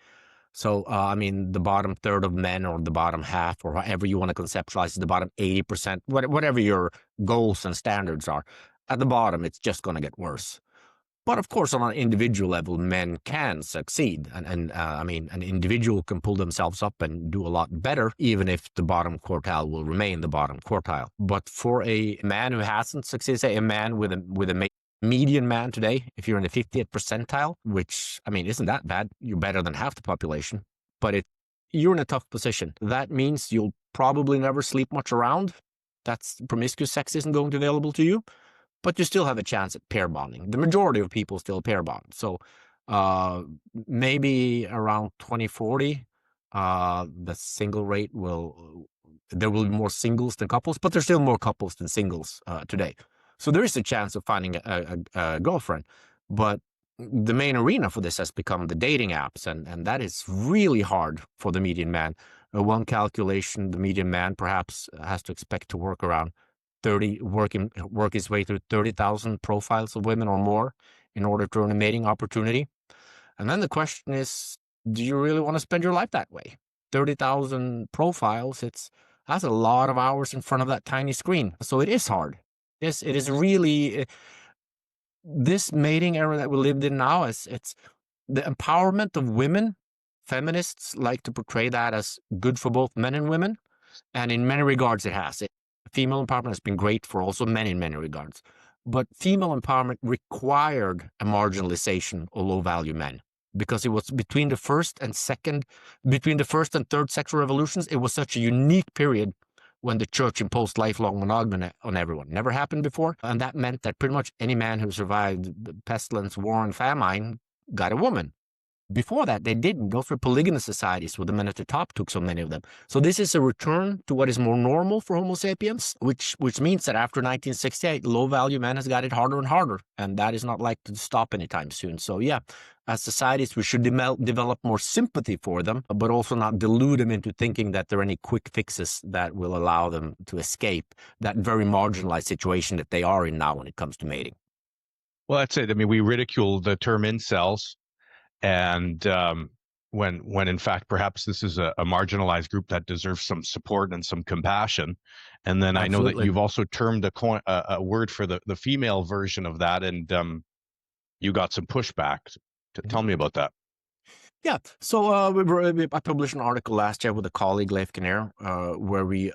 So, I mean, the bottom third of men, or the bottom half, or however you want to conceptualize it, the bottom 80%, whatever your goals and standards are, at the bottom, it's just going to get worse. But of course, on an individual level, men can succeed. And I mean, an individual can pull themselves up and do a lot better, even if the bottom quartile will remain the bottom quartile. But for a man who hasn't succeeded, say a man with a median man today, if you're in the 50th percentile, which, I mean, isn't that bad? You're better than half the population. But you're in a tough position. That means you'll probably never sleep much around. That's promiscuous sex isn't going to be available to you, but you still have a chance at pair bonding. The majority of people still pair bond. So maybe around 2040, the single rate there will be more singles than couples, but there's still more couples than singles today. So there is a chance of finding a girlfriend. But the main arena for this has become the dating apps, and that is really hard for the median man. One calculation, the median man perhaps has to expect to work around 30, work his way through 30,000 profiles of women or more in order to earn a mating opportunity. And then the question is, do you really want to spend your life that way? 30,000 profiles, that's a lot of hours in front of that tiny screen. So it is hard. It is really, this mating era that we lived in now, it's the empowerment of women. Feminists like to portray that as good for both men and women. And in many regards, it has. Female empowerment has been great for also men in many regards. But female empowerment required a marginalization of low-value men, because it was between the first and third sexual revolutions, it was such a unique period when the church imposed lifelong monogamy on everyone. Never happened before. And that meant that pretty much any man who survived the pestilence, war, and famine got a woman. Before that, they didn't. Those were polygynous societies where the men at the top took so many of them. So this is a return to what is more normal for Homo sapiens, which means that after 1968, low-value men has got it harder and harder, and that is not likely to stop anytime soon. So yeah, as societies, we should develop more sympathy for them, but also not delude them into thinking that there are any quick fixes that will allow them to escape that very marginalized situation that they are in now when it comes to mating. Well, that's it. I mean, we ridicule the term incels. And when in fact, perhaps this is a marginalized group that deserves some support and some compassion. And then I know that you've also termed a word for the female version of that, and you got some pushback. Tell me about that. Yeah, so I published an article last year with a colleague, Leif Kinnair, where we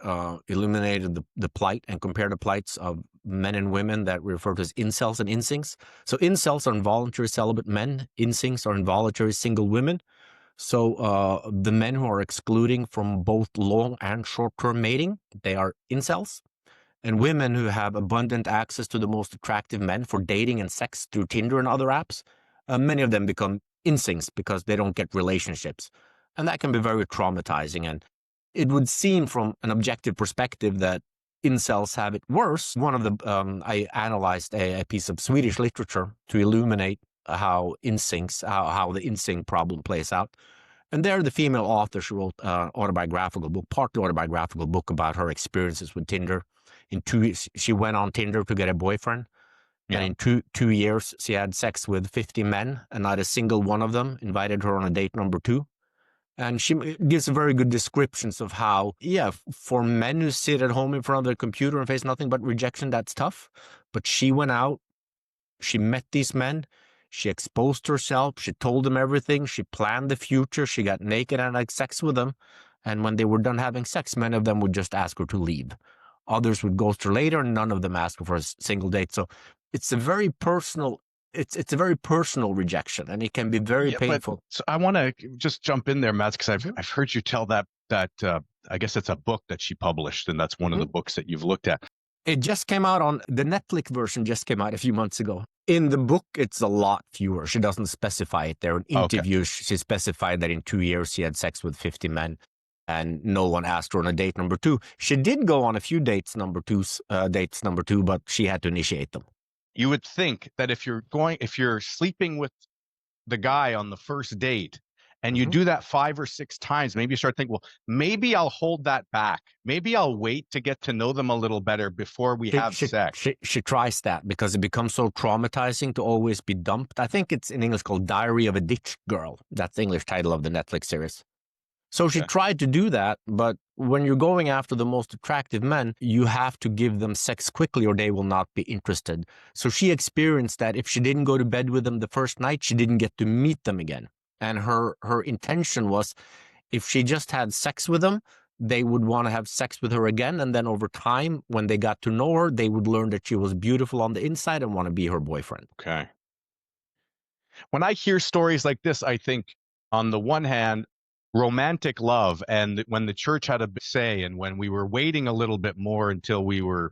illuminated the plight and compared the plights of men and women that we refer to as incels and insinks. So incels are involuntary celibate men. Insinks are involuntary single women. So the men who are excluding from both long and short-term mating, they are incels. And women who have abundant access to the most attractive men for dating and sex through Tinder and other apps, many of them become instincts because they don't get relationships. And that can be very traumatizing. And it would seem from an objective perspective that incels have it worse. One of the, I analyzed a piece of Swedish literature to illuminate how instincts, how the instinct problem plays out. And there the female author, she wrote an autobiographical book, partly autobiographical book about her experiences with Tinder. She went on Tinder to get a boyfriend. Yeah. And in two years, she had sex with 50 men, and not a single one of them invited her on a date number 2. And she gives very good descriptions of how, yeah, for men who sit at home in front of their computer and face nothing but rejection, that's tough. But she went out, she met these men, she exposed herself, she told them everything, she planned the future, she got naked and had sex with them. And when they were done having sex, many of them would just ask her to leave. Others would ghost her later, and none of them asked her for a single date. So it's a very personal, it's a very personal rejection, and it can be very painful. So I want to just jump in there, Mads, because I've heard you tell that I guess it's a book that she published, and that's one of the books that you've looked at. It just came out on the Netflix version. Just came out a few months ago. In the book, it's a lot fewer. She doesn't specify it there. In interviews, she specified that in 2 years she had sex with 50 men. And no one asked her on a date number 2. She did go on a few dates number 2, but she had to initiate them. You would think that if you're sleeping with the guy on the first date and you do that 5 or 6 times, maybe you start thinking, well, maybe I'll hold that back. Maybe I'll wait to get to know them a little better before we have sex. She tries that because it becomes so traumatizing to always be dumped. I think it's in English called Diary of a Ditched Girl. That's the English title of the Netflix series. So she tried to do that, but when you're going after the most attractive men, you have to give them sex quickly or they will not be interested. So she experienced that if she didn't go to bed with them the first night, she didn't get to meet them again. And her intention was, if she just had sex with them, they would want to have sex with her again. And then over time, when they got to know her, they would learn that she was beautiful on the inside and want to be her boyfriend. Okay. When I hear stories like this, I think, on the one hand, romantic love, and when the church had a say, and when we were waiting a little bit more until we were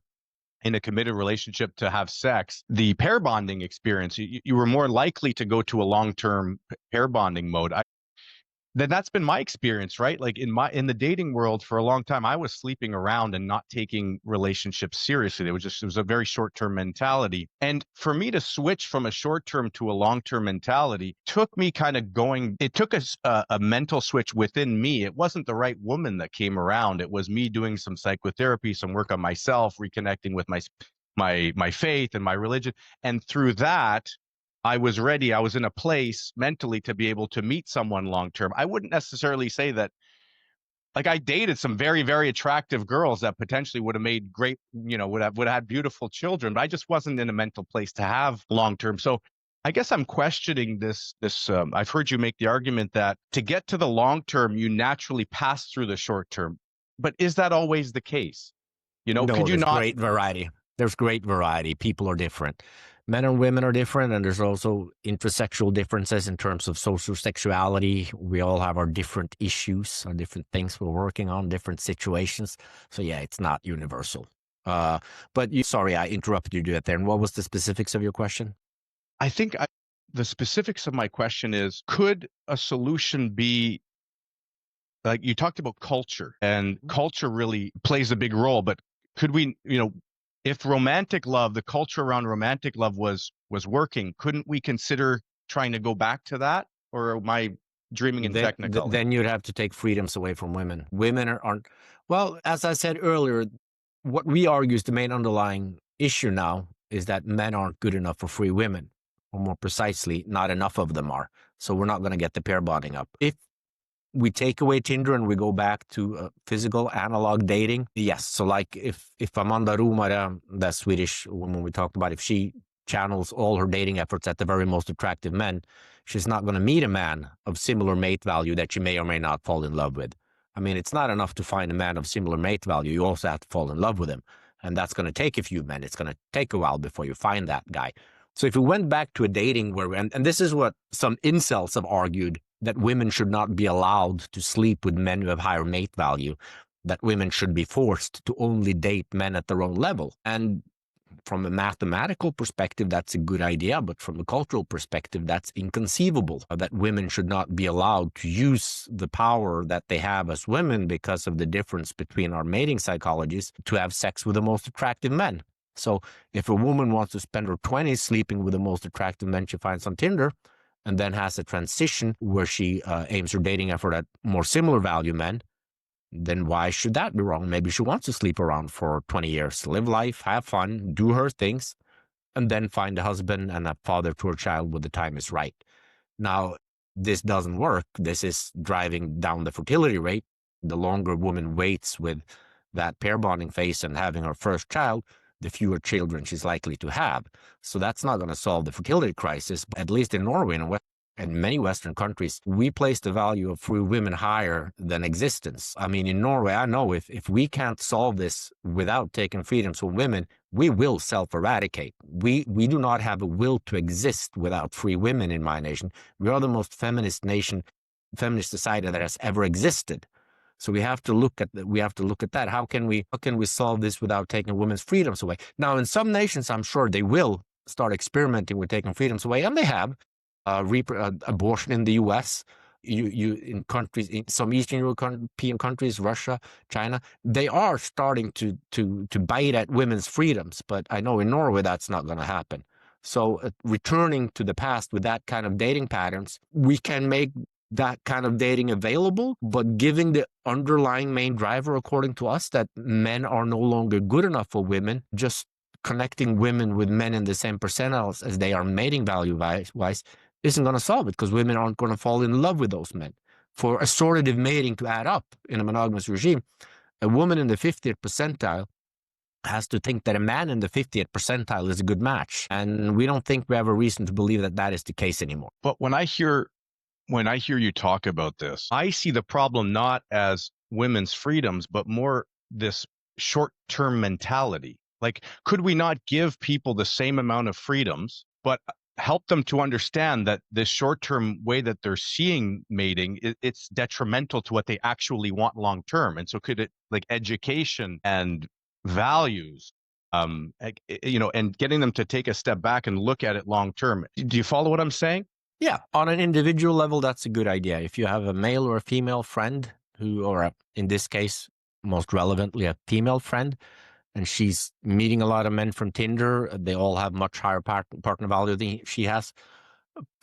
in a committed relationship to have sex, the pair bonding experience, you were more likely to go to a long-term pair bonding mode. Then that's been my experience, right? Like in the dating world for a long time, I was sleeping around and not taking relationships seriously. It was a very short-term mentality. And for me to switch from a short-term to a long-term mentality took me it took a mental switch within me. It wasn't the right woman that came around. It was me doing some psychotherapy, some work on myself, reconnecting with my faith and my religion. And through that, I was ready. I was in a place mentally to be able to meet someone long term. I wouldn't necessarily say that, like, I dated some very, very attractive girls that potentially would have made great, would have had beautiful children, but I just wasn't in a mental place to have long term. So I guess I'm questioning this. I've heard you make the argument that to get to the long term, you naturally pass through the short term. But is that always the case? No, Could you there's not? great variety. There's great variety. People are different. Men and women are different, and there's also intersexual differences in terms of social sexuality. We all have our different issues, our different things we're working on, different situations. So yeah, it's not universal. Sorry, I interrupted you there. And what was the specifics of your question? I think the specifics of my question is, could a solution be, like you talked about culture, and culture really plays a big role, but could we, if romantic love, the culture around romantic love was working, couldn't we consider trying to go back to that? Or am I dreaming in technicolor? Then you'd have to take freedoms away from women. Women aren't, well, as I said earlier, what we argue is the main underlying issue now is that men aren't good enough for free women, or more precisely, not enough of them are. So we're not going to get the pair bonding up. If we take away Tinder and we go back to physical analog dating, yes. So like if Amanda Rumare, that Swedish woman we talked about, if she channels all her dating efforts at the very most attractive men, she's not going to meet a man of similar mate value that she may or may not fall in love with. I mean, it's not enough to find a man of similar mate value. You also have to fall in love with him. And that's going to take a few men. It's going to take a while before you find that guy. So if we went back to a dating where, and this is what some incels have argued, that women should not be allowed to sleep with men who have higher mate value, that women should be forced to only date men at their own level. And from a mathematical perspective, that's a good idea, but from a cultural perspective, that's inconceivable, that women should not be allowed to use the power that they have as women because of the difference between our mating psychologies to have sex with the most attractive men. So if a woman wants to spend her 20s sleeping with the most attractive men she finds on Tinder, and then has a transition where she aims her dating effort at more similar value men, then why should that be wrong? Maybe she wants to sleep around for 20 years, live life, have fun, do her things, and then find a husband and a father to her child when the time is right. Now, this doesn't work. This is driving down the fertility rate. The longer a woman waits with that pair bonding phase and having her first child, the fewer children she's likely to have. So that's not going to solve the fertility crisis. At least in Norway and many Western countries, we place the value of free women higher than existence. I mean, in Norway, I know if we can't solve this without taking freedoms from women, we will self-eradicate. We do not have a will to exist without free women in my nation. We are the most feminist society that has ever existed. So we have to look at that. How can we solve this without taking women's freedoms away? Now, in some nations, I'm sure they will start experimenting with taking freedoms away, and they have abortion in the U.S. In countries, in some Eastern European countries, Russia, China, they are starting to bite at women's freedoms. But I know in Norway that's not going to happen. So returning to the past with that kind of dating patterns, we can make that kind of dating available, but giving the underlying main driver, according to us, that men are no longer good enough for women, just connecting women with men in the same percentiles as they are mating value wise isn't going to solve it, because women aren't going to fall in love with those men. For assortative mating to add up in a monogamous regime, a woman in the 50th percentile has to think that a man in the 50th percentile is a good match. And we don't think we have a reason to believe that that is the case anymore. But when I hear you talk about this, I see the problem not as women's freedoms, but more this short-term mentality. Like, could we not give people the same amount of freedoms, but help them to understand that this short-term way that they're seeing mating, it's detrimental to what they actually want long-term. And so could it, like education and values, and getting them to take a step back and look at it long-term. Do you follow what I'm saying? Yeah, on an individual level, that's a good idea. If you have a male or a female friend in this case, most relevantly, a female friend, and she's meeting a lot of men from Tinder, they all have much higher partner value than she has.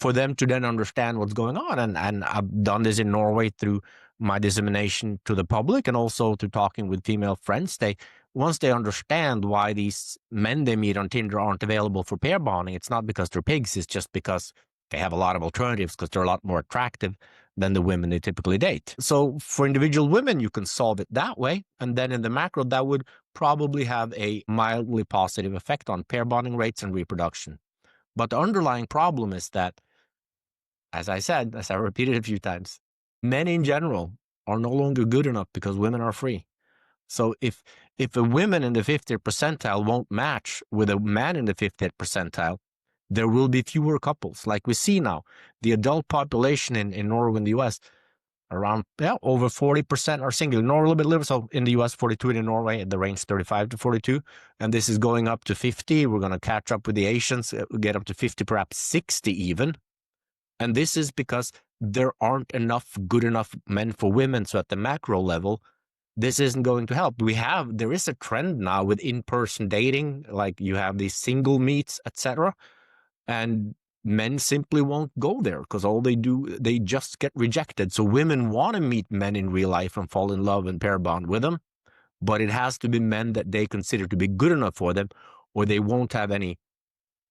For them to then understand what's going on, and I've done this in Norway through my dissemination to the public and also to talking with female friends. Once they understand why these men they meet on Tinder aren't available for pair bonding, it's not because they're pigs, it's just because they have a lot of alternatives because they're a lot more attractive than the women they typically date. So for individual women, you can solve it that way. And then in the macro, that would probably have a mildly positive effect on pair bonding rates and reproduction. But the underlying problem is that, as I said, as I repeated a few times, men in general are no longer good enough because women are free. So if a woman in the 50th percentile won't match with a man in the 50th percentile, there will be fewer couples. Like we see now, the adult population in Norway and the US, around over 40% are single. Norway a little bit liver, so in the US 42, and in Norway the range 35 to 42, and this is going up to 50. We're going to catch up with the Asians, get up to 50, perhaps 60 even. And this is because there aren't enough good enough men for women. So at the macro level, this isn't going to help. There is a trend now with in-person dating, like you have these single meets, etc. And men simply won't go there because all they do, they just get rejected. So women want to meet men in real life and fall in love and pair bond with them, but it has to be men that they consider to be good enough for them, or they won't have any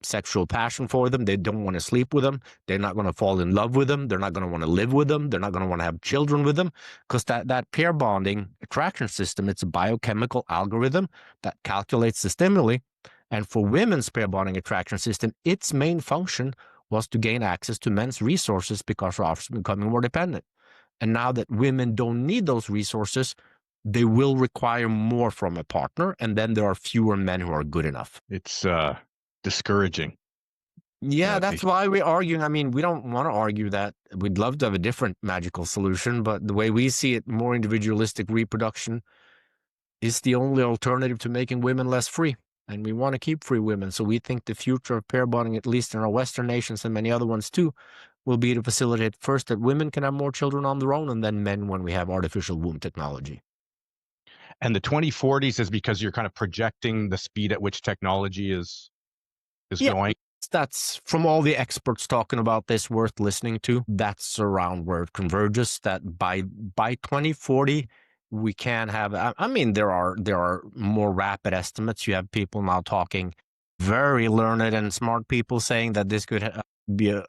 sexual passion for them. They don't want to sleep with them. They're not going to fall in love with them. They're not going to want to live with them. They're not going to want to have children with them, because that pair bonding attraction system, it's a biochemical algorithm that calculates the stimuli. And for women's pair bonding attraction system, its main function was to gain access to men's resources because our offspring becoming more dependent. And now that women don't need those resources, they will require more from a partner, and then there are fewer men who are good enough. It's discouraging. Yeah, that's why we're arguing. I mean, we don't want to argue that. We'd love to have a different magical solution, but the way we see it, more individualistic reproduction is the only alternative to making women less free. And we want to keep free women. So we think the future of pair bonding, at least in our Western nations and many other ones too, will be to facilitate first that women can have more children on their own, and then men when we have artificial womb technology. And the 2040s is because you're kind of projecting the speed at which technology is going. That's from all the experts talking about this, worth listening to. That's around where it converges, that by 2040, we can have, I mean, there are more rapid estimates. You have people now talking, very learned and smart people, saying that this could be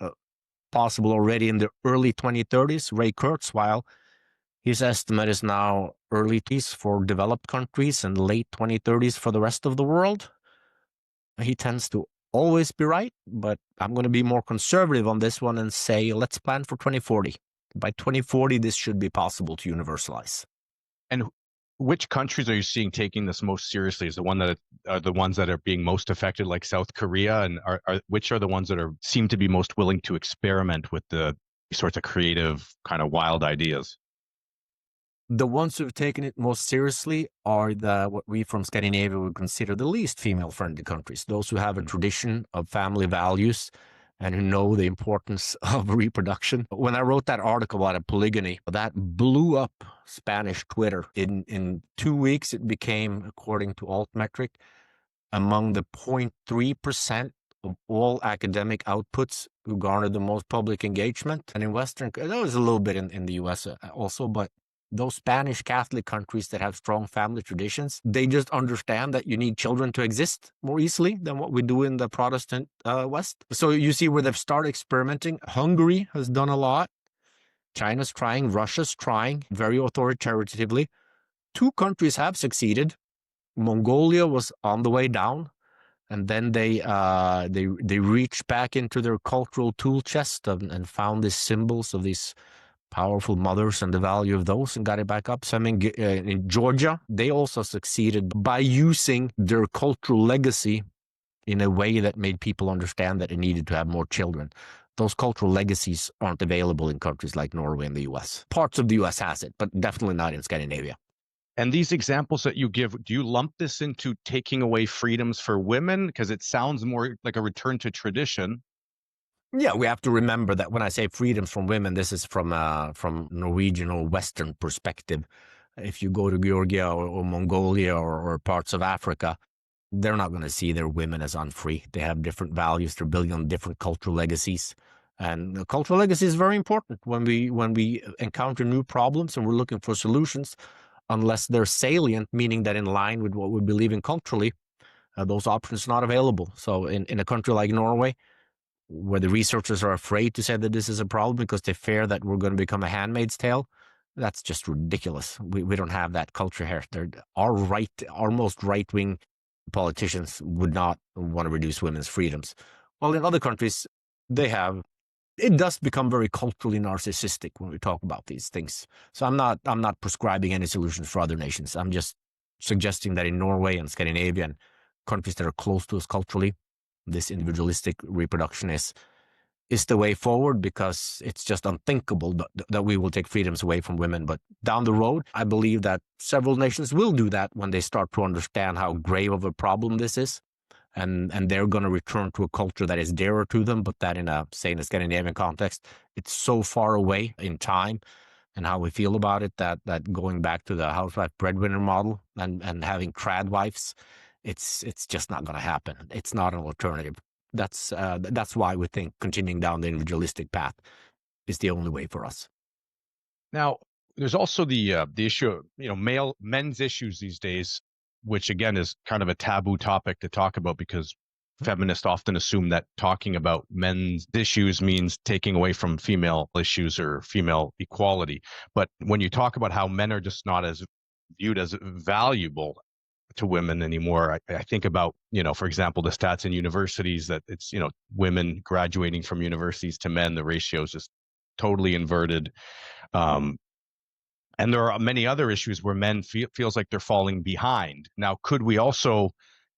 possible already in the early 2030s. Ray Kurzweil, his estimate is now early 20s for developed countries and late 2030s for the rest of the world. He tends to always be right, but I'm going to be more conservative on this one and say, let's plan for 2040. By 2040, this should be possible to universalize. And which countries are you seeing taking this most seriously? Is the ones that are being most affected, like South Korea, and which are the ones that seem to be most willing to experiment with the sorts of creative, kind of wild ideas? The ones who've taken it most seriously are what we from Scandinavia would consider the least female-friendly countries. Those who have a tradition of family values and who know the importance of reproduction. When I wrote that article about a polygyny, that blew up Spanish Twitter. In 2 weeks, it became, according to Altmetric, among the 0.3% of all academic outputs who garnered the most public engagement. And in Western, that was a little bit in the US also, but those Spanish Catholic countries that have strong family traditions, they just understand that you need children to exist more easily than what we do in the Protestant West. So you see where they've started experimenting. Hungary has done a lot. China's trying. Russia's trying very authoritatively. 2 countries have succeeded. Mongolia was on the way down, and then they reached back into their cultural tool chest and found these symbols of these powerful mothers and the value of those and got it back up. So I mean, in Georgia, they also succeeded by using their cultural legacy in a way that made people understand that they needed to have more children. Those cultural legacies aren't available in countries like Norway and the US. Parts of the US has it, but definitely not in Scandinavia. And these examples that you give, do you lump this into taking away freedoms for women? Because it sounds more like a return to tradition. Yeah, we have to remember that when I say freedoms from women, this is from Norwegian or Western perspective. If you go to Georgia or Mongolia or parts of Africa, they're not going to see their women as unfree. They have different values. They're building on different cultural legacies. And the cultural legacy is very important when we encounter new problems and we're looking for solutions. Unless they're salient, meaning that in line with what we believe in culturally, those options are not available. So in a country like Norway, where the researchers are afraid to say that this is a problem because they fear that we're going to become a handmaid's tale, that's just ridiculous. We don't have that culture here. Our most right-wing politicians would not want to reduce women's freedoms. While in other countries, it does become very culturally narcissistic when we talk about these things. So I'm not prescribing any solutions for other nations. I'm just suggesting that in Norway and Scandinavia and countries that are close to us culturally, this individualistic reproduction is the way forward, because it's just unthinkable that we will take freedoms away from women. But down the road, I believe that several nations will do that when they start to understand how grave of a problem this is. And they're going to return to a culture that is dearer to them, but that in a Scandinavian context, it's so far away in time and how we feel about it that going back to the housewife breadwinner model and having trad wives, it's just not going to happen. It's not an alternative. That's why we think continuing down the individualistic path is the only way for us. Now, there's also the issue of men's issues these days, which again is kind of a taboo topic to talk about because feminists often assume that talking about men's issues means taking away from female issues or female equality. But when you talk about how men are just not as viewed as valuable to women anymore, I think about, for example, the stats in universities that it's, women graduating from universities to men, the ratio is just totally inverted. And there are many other issues where men feels like they're falling behind. Now, could we also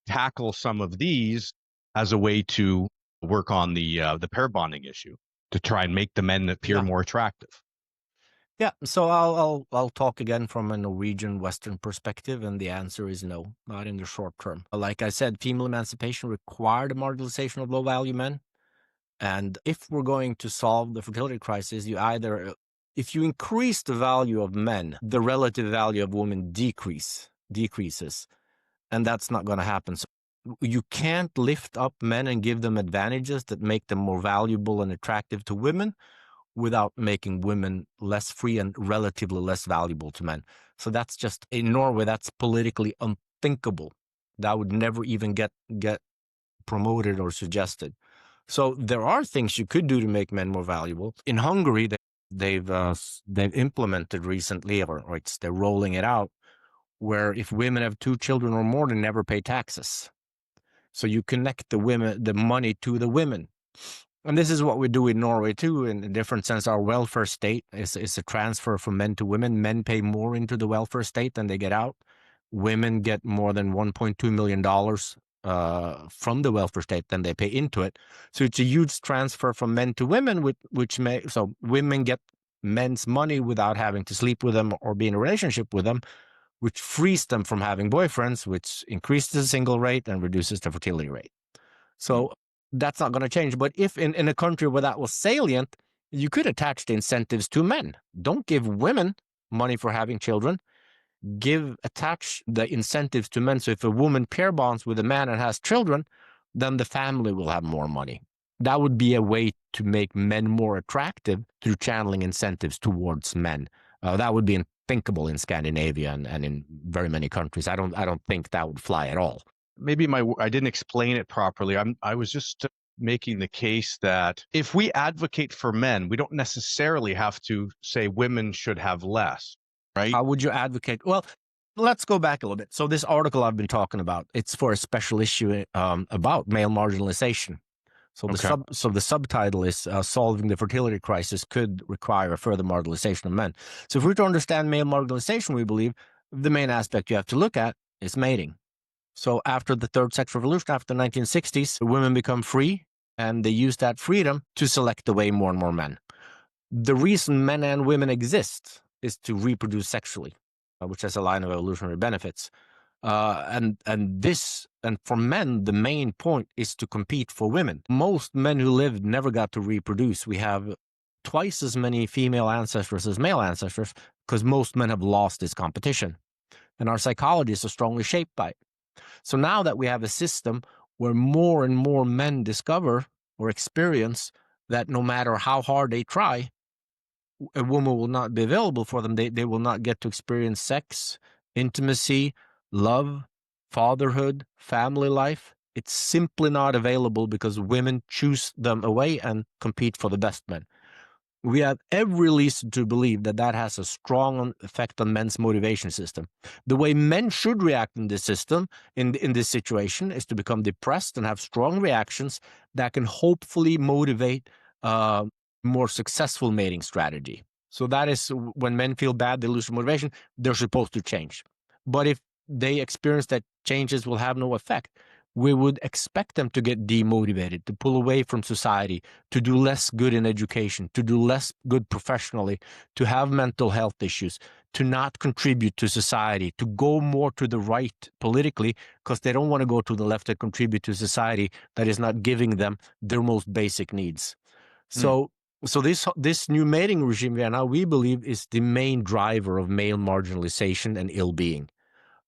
tackle some of these as a way to work on the pair bonding issue to try and make the men appear more attractive? Yeah, so I'll talk again from a Norwegian Western perspective, and the answer is no, not in the short term. Like I said, female emancipation required the marginalization of low-value men. And if we're going to solve the fertility crisis, if you increase the value of men, the relative value of women decreases, and that's not going to happen. So you can't lift up men and give them advantages that make them more valuable and attractive to women without making women less free and relatively less valuable to men. So that's just, in Norway, that's politically unthinkable. That would never even get promoted or suggested. So there are things you could do to make men more valuable. In Hungary, they've implemented recently, or they're rolling it out, where if women have 2 children or more, they never pay taxes. So you connect the money to the women. And this is what we do in Norway too, in a different sense. Our welfare state is a transfer from men to women. Men pay more into the welfare state than they get out. Women get more than $1.2 million from the welfare state than they pay into it. So it's a huge transfer from men to women, so women get men's money without having to sleep with them or be in a relationship with them, which frees them from having boyfriends, which increases the single rate and reduces the fertility rate. So that's not going to change. But if in a country where that was salient, you could attach the incentives to men. Don't give women money for having children. Attach the incentives to men. So if a woman pair bonds with a man and has children, then the family will have more money. That would be a way to make men more attractive through channeling incentives towards men. That would be unthinkable in Scandinavia and in very many countries. I don't think that would fly at all. Maybe I didn't explain it properly. I was just making the case that if we advocate for men, we don't necessarily have to say women should have less, right? How would you advocate? Well, let's go back a little bit. So this article I've been talking about, it's for a special issue about male marginalization. So the subtitle is Solving the Fertility Crisis Could Require Further Marginalization of Men. So if we're to understand male marginalization, we believe the main aspect you have to look at is mating. So after the third sexual revolution, after the 1960s, women become free, and they use that freedom to select away more and more men. The reason men and women exist is to reproduce sexually, which has a line of evolutionary benefits. And for men, the main point is to compete for women. Most men who lived never got to reproduce. We have twice as many female ancestors as male ancestors because most men have lost this competition. And our psychologies are strongly shaped by it. So now that we have a system where more and more men discover or experience that no matter how hard they try, a woman will not be available for them. They will not get to experience sex, intimacy, love, fatherhood, family life. It's simply not available because women choose them away and compete for the best men. We have every reason to believe that that has a strong effect on men's motivation system. The way men should react in this system, in this situation, is to become depressed and have strong reactions that can hopefully motivate more successful mating strategy. So that is when men feel bad, they lose their motivation, they're supposed to change. But if they experience that changes will have no effect, we would expect them to get demotivated, to pull away from society, to do less good in education, to do less good professionally, to have mental health issues, to not contribute to society, to go more to the right politically because they don't want to go to the left and contribute to society that is not giving them their most basic needs. So this new mating regime now, we believe, is the main driver of male marginalization and ill-being.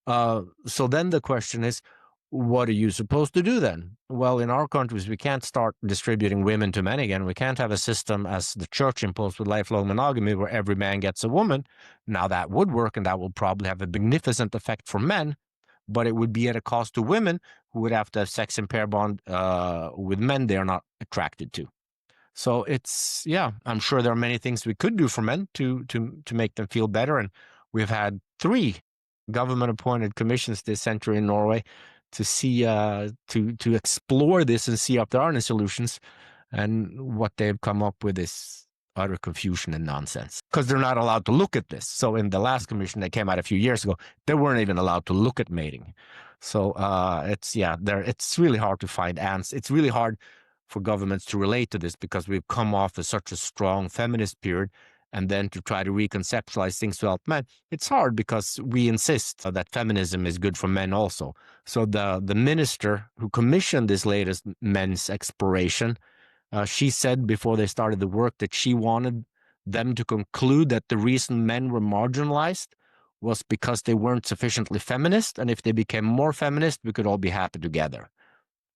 So then the question is, what are you supposed to do then? Well, in our countries, we can't start distributing women to men again. We can't have a system as the church imposed with lifelong monogamy where every man gets a woman. Now that would work, and that will probably have a magnificent effect for men, but it would be at a cost to women who would have to have sex in pair bond with men they are not attracted to. So it's, I'm sure there are many things we could do for men to make them feel better. And we've had 3 government-appointed commissions this century in Norway to see, to explore this and see if there are any solutions. And what they've come up with is utter confusion and nonsense because they're not allowed to look at this. So in the last commission that came out a few years ago, they weren't even allowed to look at mating. So it's really hard to find answers. It's really hard for governments to relate to this because we've come off of such a strong feminist period, and then to try to reconceptualize things to help men, it's hard because we insist that feminism is good for men also. So the minister who commissioned this latest men's exploration, she said before they started the work that she wanted them to conclude that the reason men were marginalized was because they weren't sufficiently feminist, and if they became more feminist, we could all be happy together.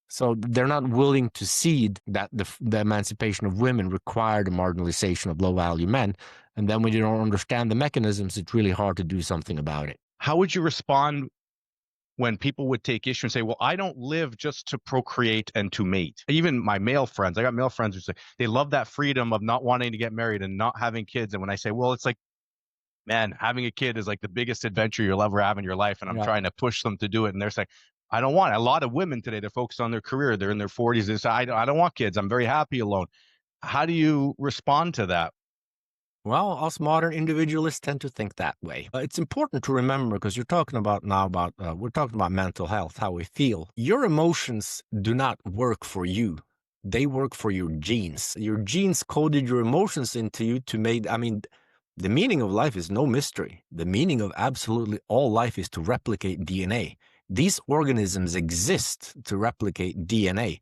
So they're not willing to cede that the emancipation of women required the marginalization of low-value men. And then when you don't understand the mechanisms, it's really hard to do something about it. How would you respond when people would take issue and say, well, I don't live just to procreate and to mate? Even my male friends, I got male friends who say they love that freedom of not wanting to get married and not having kids. And when I say, well, it's like, man, having a kid is like the biggest adventure you'll ever have in your life. And I'm trying to push them to do it. And they're saying, I don't want it. A lot of women today, they're focused on their career. They're in their 40s. They say, I don't want kids. I'm very happy alone. How do you respond to that? Well, us modern individualists tend to think that way. It's important to remember, because you're talking about now we're talking about mental health, how we feel. Your emotions do not work for you. They work for your genes. Your genes coded your emotions into you to make, the meaning of life is no mystery. The meaning of absolutely all life is to replicate DNA. These organisms exist to replicate DNA.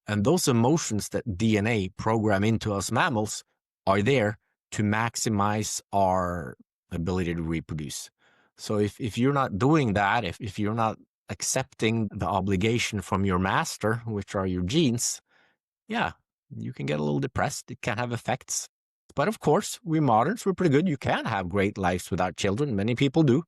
And those emotions that DNA program into us mammals are there to maximize our ability to reproduce. So if you're not doing that, if you're not accepting the obligation from your master, which are your genes, you can get a little depressed. It can have effects. But of course, we moderns, we're pretty good. You can have great lives without children. Many people do.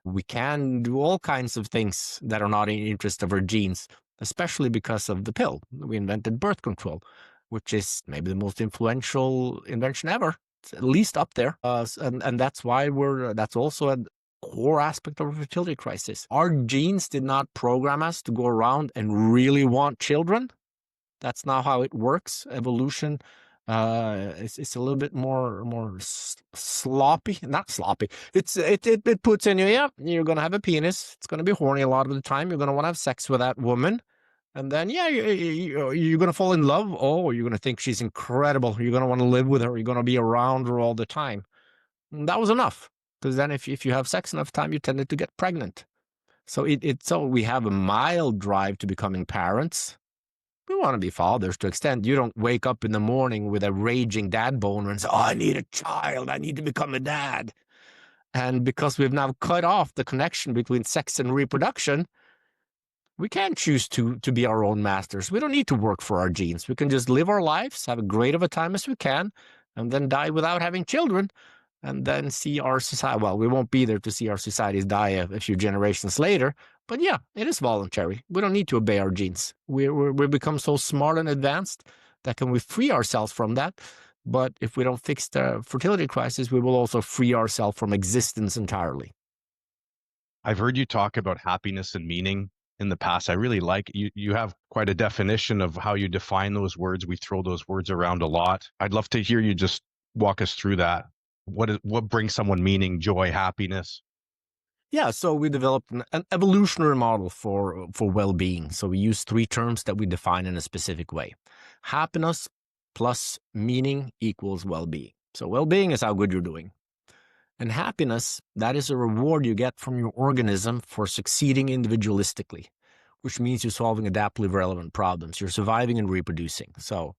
We can do all kinds of things that are not in the interest of our genes, especially because of the pill. We invented birth control, which is maybe the most influential invention ever. It's at least up there. And that's why that's also a core aspect of a fertility crisis. Our genes did not program us to go around and really want children. That's not how it works. Evolution It's a little bit more sloppy, not sloppy. It puts in you, yeah, you're gonna have a penis. It's gonna be horny a lot of the time. You're gonna want to have sex with that woman, and then yeah, you're gonna fall in love. Oh, you're gonna think she's incredible. You're gonna want to live with her. You're gonna be around her all the time. And that was enough, because then if you have sex enough time, you tended to get pregnant. So we have a mild drive to becoming parents. We want to be fathers to extent. You don't wake up in the morning with a raging dad boner and say, oh, I need a child. I need to become a dad. And because we've now cut off the connection between sex and reproduction, we can choose to be our own masters. We don't need to work for our genes. We can just live our lives, have as great of a time as we can, and then die without having children, and then see our society. Well, we won't be there to see our societies die a few generations later, but yeah, it is voluntary. We don't need to obey our genes. We become so smart and advanced that can we free ourselves from that. But if we don't fix the fertility crisis, we will also free ourselves from existence entirely. I've heard you talk about happiness and meaning in the past. I really like you. You have quite a definition of how you define those words. We throw those words around a lot. I'd love to hear you just walk us through that. What brings someone meaning, joy, happiness? Yeah, so we developed an evolutionary model for well-being. So we use three terms that we define in a specific way. Happiness plus meaning equals well-being. So well-being is how good you're doing. And happiness, that is a reward you get from your organism for succeeding individualistically, which means you're solving adaptively relevant problems. You're surviving and reproducing. So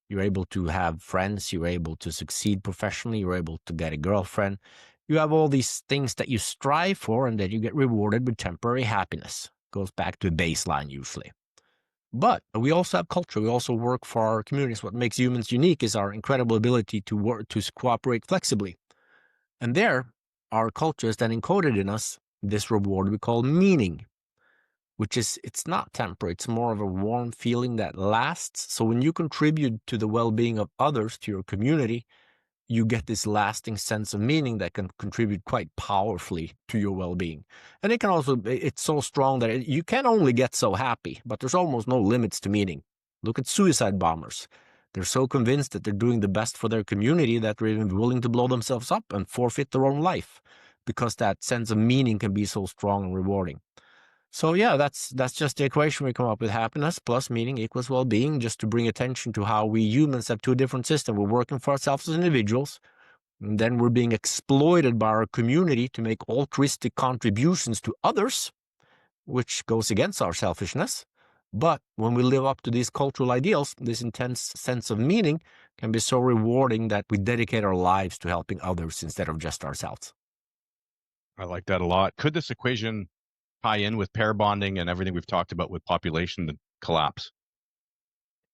you're able to have friends, you're able to succeed professionally, you're able to get a girlfriend. You have all these things that you strive for and that you get rewarded with temporary happiness. Goes back to a baseline usually. But we also have culture. We also work for our communities. What makes humans unique is our incredible ability to work, to cooperate flexibly. And there, our culture is then encoded in us this reward we call meaning, which is, it's not temporary. It's more of a warm feeling that lasts. So when you contribute to the well-being of others, to your community, you get this lasting sense of meaning that can contribute quite powerfully to your well-being. And it can also, it's so strong that you can only get so happy, but there's almost no limits to meaning. Look at suicide bombers. They're so convinced that they're doing the best for their community that they're even willing to blow themselves up and forfeit their own life, because that sense of meaning can be so strong and rewarding. So yeah, that's just the equation we come up with. Happiness plus meaning equals well-being, just to bring attention to how we humans have two different systems. We're working for ourselves as individuals, and then we're being exploited by our community to make altruistic contributions to others, which goes against our selfishness. But when we live up to these cultural ideals, this intense sense of meaning can be so rewarding that we dedicate our lives to helping others instead of just ourselves. I like that a lot. Could this equation tie in with pair bonding and everything we've talked about with population collapse?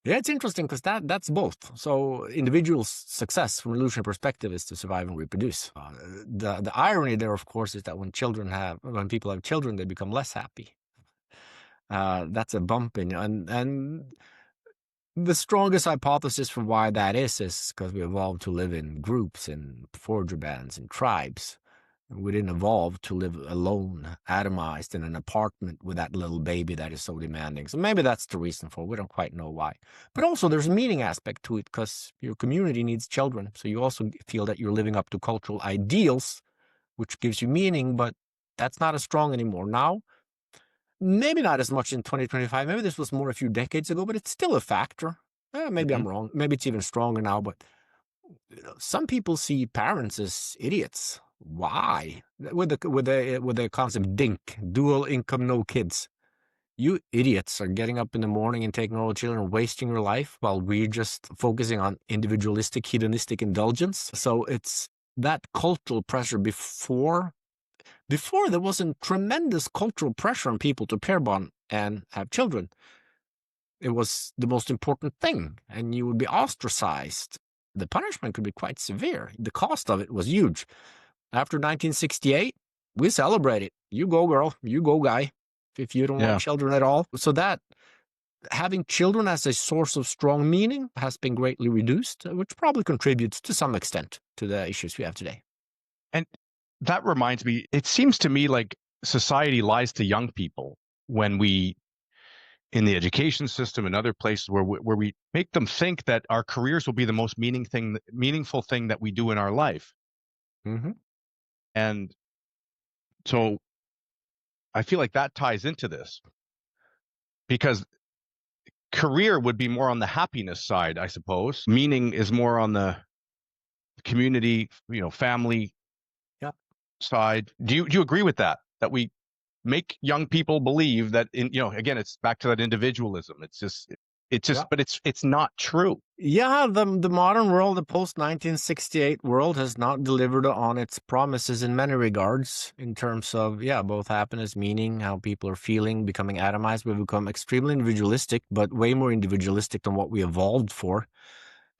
Yeah, it's interesting because that's both. So individual success from an evolutionary perspective is to survive and reproduce. The irony there, of course, is that when people have children, they become less happy. That's a bump in, and the strongest hypothesis for why that is because we evolved to live in groups, in forager bands, in tribes. We didn't evolve to live alone, atomized in an apartment with that little baby that is so demanding. So maybe that's the reason for it. We don't quite know why. But also there's a meaning aspect to it, because your community needs children. So you also feel that you're living up to cultural ideals, which gives you meaning, but that's not as strong anymore now. Maybe not as much in 2025. Maybe this was more a few decades ago, but it's still a factor. Maybe I'm wrong. Maybe it's even stronger now, but some people see parents as idiots. Why? With the concept DINK, dual income, no kids. You idiots are getting up in the morning and taking all the children and wasting your life while we're just focusing on individualistic, hedonistic indulgence. So it's that cultural pressure before there wasn't tremendous cultural pressure on people to pair bond and have children. It was the most important thing, and you would be ostracized. The punishment could be quite severe. The cost of it was huge. After 1968, we celebrate it. You go, girl. You go, guy. If you don't want children at all. So that having children as a source of strong meaning has been greatly reduced, which probably contributes to some extent to the issues we have today. And that reminds me, it seems to me like society lies to young people when in the education system and other places where we make them think that our careers will be the most meaningful thing that we do in our life. Mm-hmm. And so I feel like that ties into this, because career would be more on the happiness side, I suppose. Meaning is more on the community, family Yeah. side. Do you agree with that? That we make young people believe that again, it's back to that individualism. Yeah. But it's not true. Yeah, the modern world, the post-1968 world, has not delivered on its promises in many regards, in terms of, both happiness, meaning, how people are feeling, becoming atomized. We've become extremely individualistic, but way more individualistic than what we evolved for.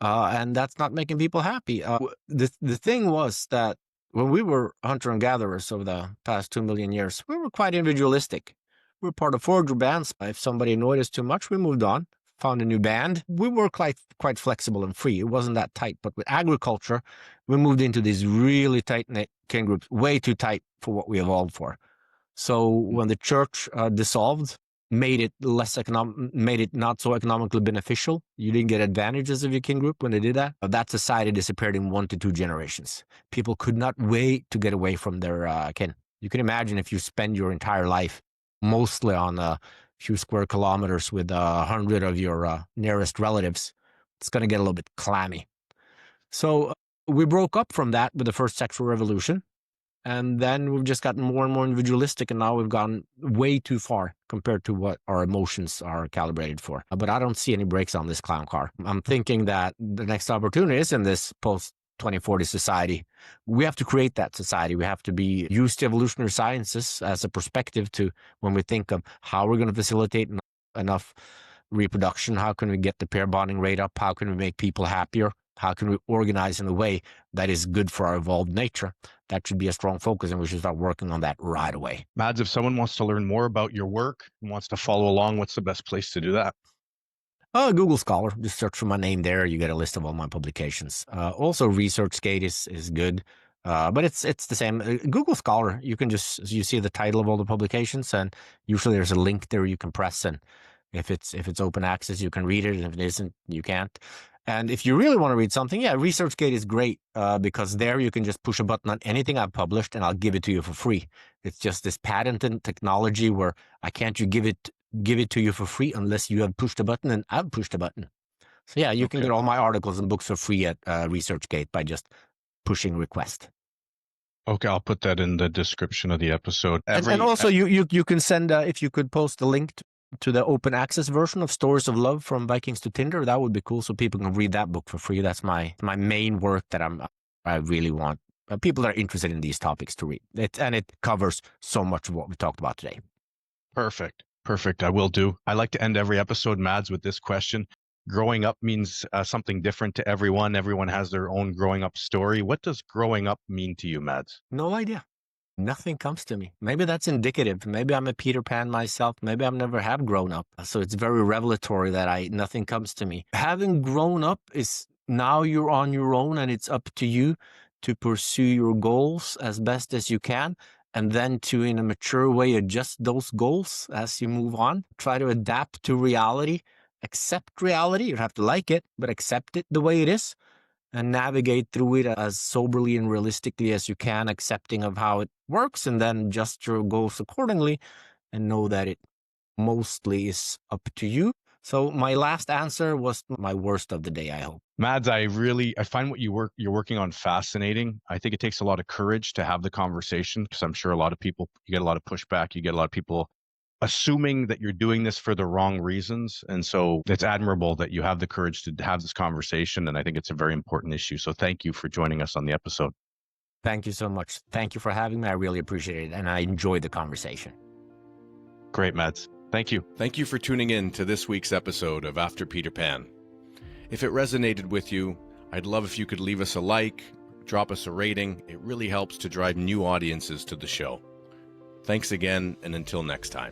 And that's not making people happy. The thing was that when we were hunter and gatherers over the past 2 million years, we were quite individualistic. We were part of forager bands. If somebody annoyed us too much, we moved on, found a new band. We were quite flexible and free. It wasn't that tight. But with agriculture, we moved into these really tight-knit kin groups, way too tight for what we evolved for. So when the church dissolved, made it not so economically beneficial. You didn't get advantages of your kin group when they did that. That society disappeared in 1 to 2 generations. People could not wait to get away from their kin. You can imagine if you spend your entire life mostly on a few square kilometers with 100 of your nearest relatives, it's going to get a little bit clammy. So we broke up from that with the first sexual revolution. And then we've just gotten more and more individualistic, and now we've gone way too far compared to what our emotions are calibrated for. But I don't see any brakes on this clown car. I'm thinking that the next opportunity is in this post-2040 society. We have to create that society. We have to use the evolutionary sciences as a perspective to when we think of how we're going to facilitate enough reproduction. How can we get the pair bonding rate up? How can we make people happier? How can we organize in a way that is good for our evolved nature? That should be a strong focus, and we should start working on that right away. Mads, if someone wants to learn more about your work and wants to follow along, what's the best place to do that? Google Scholar. Just search for my name there. You get a list of all my publications. Also, ResearchGate is good, but it's the same. Google Scholar, you see the title of all the publications, and usually there's a link there you can press, and if it's open access, you can read it, and if it isn't, you can't. And if you really want to read something, ResearchGate is great because there you can just push a button on anything I've published and I'll give it to you for free. It's just this patented technology where I can't give it to you for free unless you have pushed a button and I've pushed a button. So you can get all my articles and books for free at ResearchGate by just pushing request. Okay, I'll put that in the description of the episode. And also you can send, if you could post a link to the open access version of Stories of Love from Vikings to Tinder, that would be cool, so people can read that book for free. That's my main work that I really want people that are interested in these topics to read. It covers so much of what we talked about today. Perfect. I will do. I like to end every episode, Mads, with this question. Growing up means something different to everyone. Everyone has their own growing up story. What does growing up mean to you, Mads? No idea. Nothing comes to me. Maybe that's indicative. Maybe I'm a Peter Pan myself. Maybe I've never have grown up. So it's very revelatory that nothing comes to me. Having grown up is now you're on your own, and it's up to you to pursue your goals as best as you can, and then to, in a mature way, adjust those goals as you move on. Try to adapt to reality, accept reality. You have to like it, but accept it the way it is, and navigate through it as soberly and realistically as you can, accepting of how it works, and then adjust your goals accordingly, and know that it mostly is up to you. So my last answer was my worst of the day, I hope. Mads, I find what you're working on fascinating. I think it takes a lot of courage to have the conversation, because I'm sure you get a lot of pushback. You get a lot of people assuming that you're doing this for the wrong reasons. And so it's admirable that you have the courage to have this conversation. And I think it's a very important issue. So thank you for joining us on the episode. Thank you so much. Thank you for having me. I really appreciate it. And I enjoyed the conversation. Great, Mads. Thank you. Thank you for tuning in to this week's episode of After Peter Pan. If it resonated with you, I'd love if you could leave us a like, drop us a rating. It really helps to drive new audiences to the show. Thanks again, and until next time.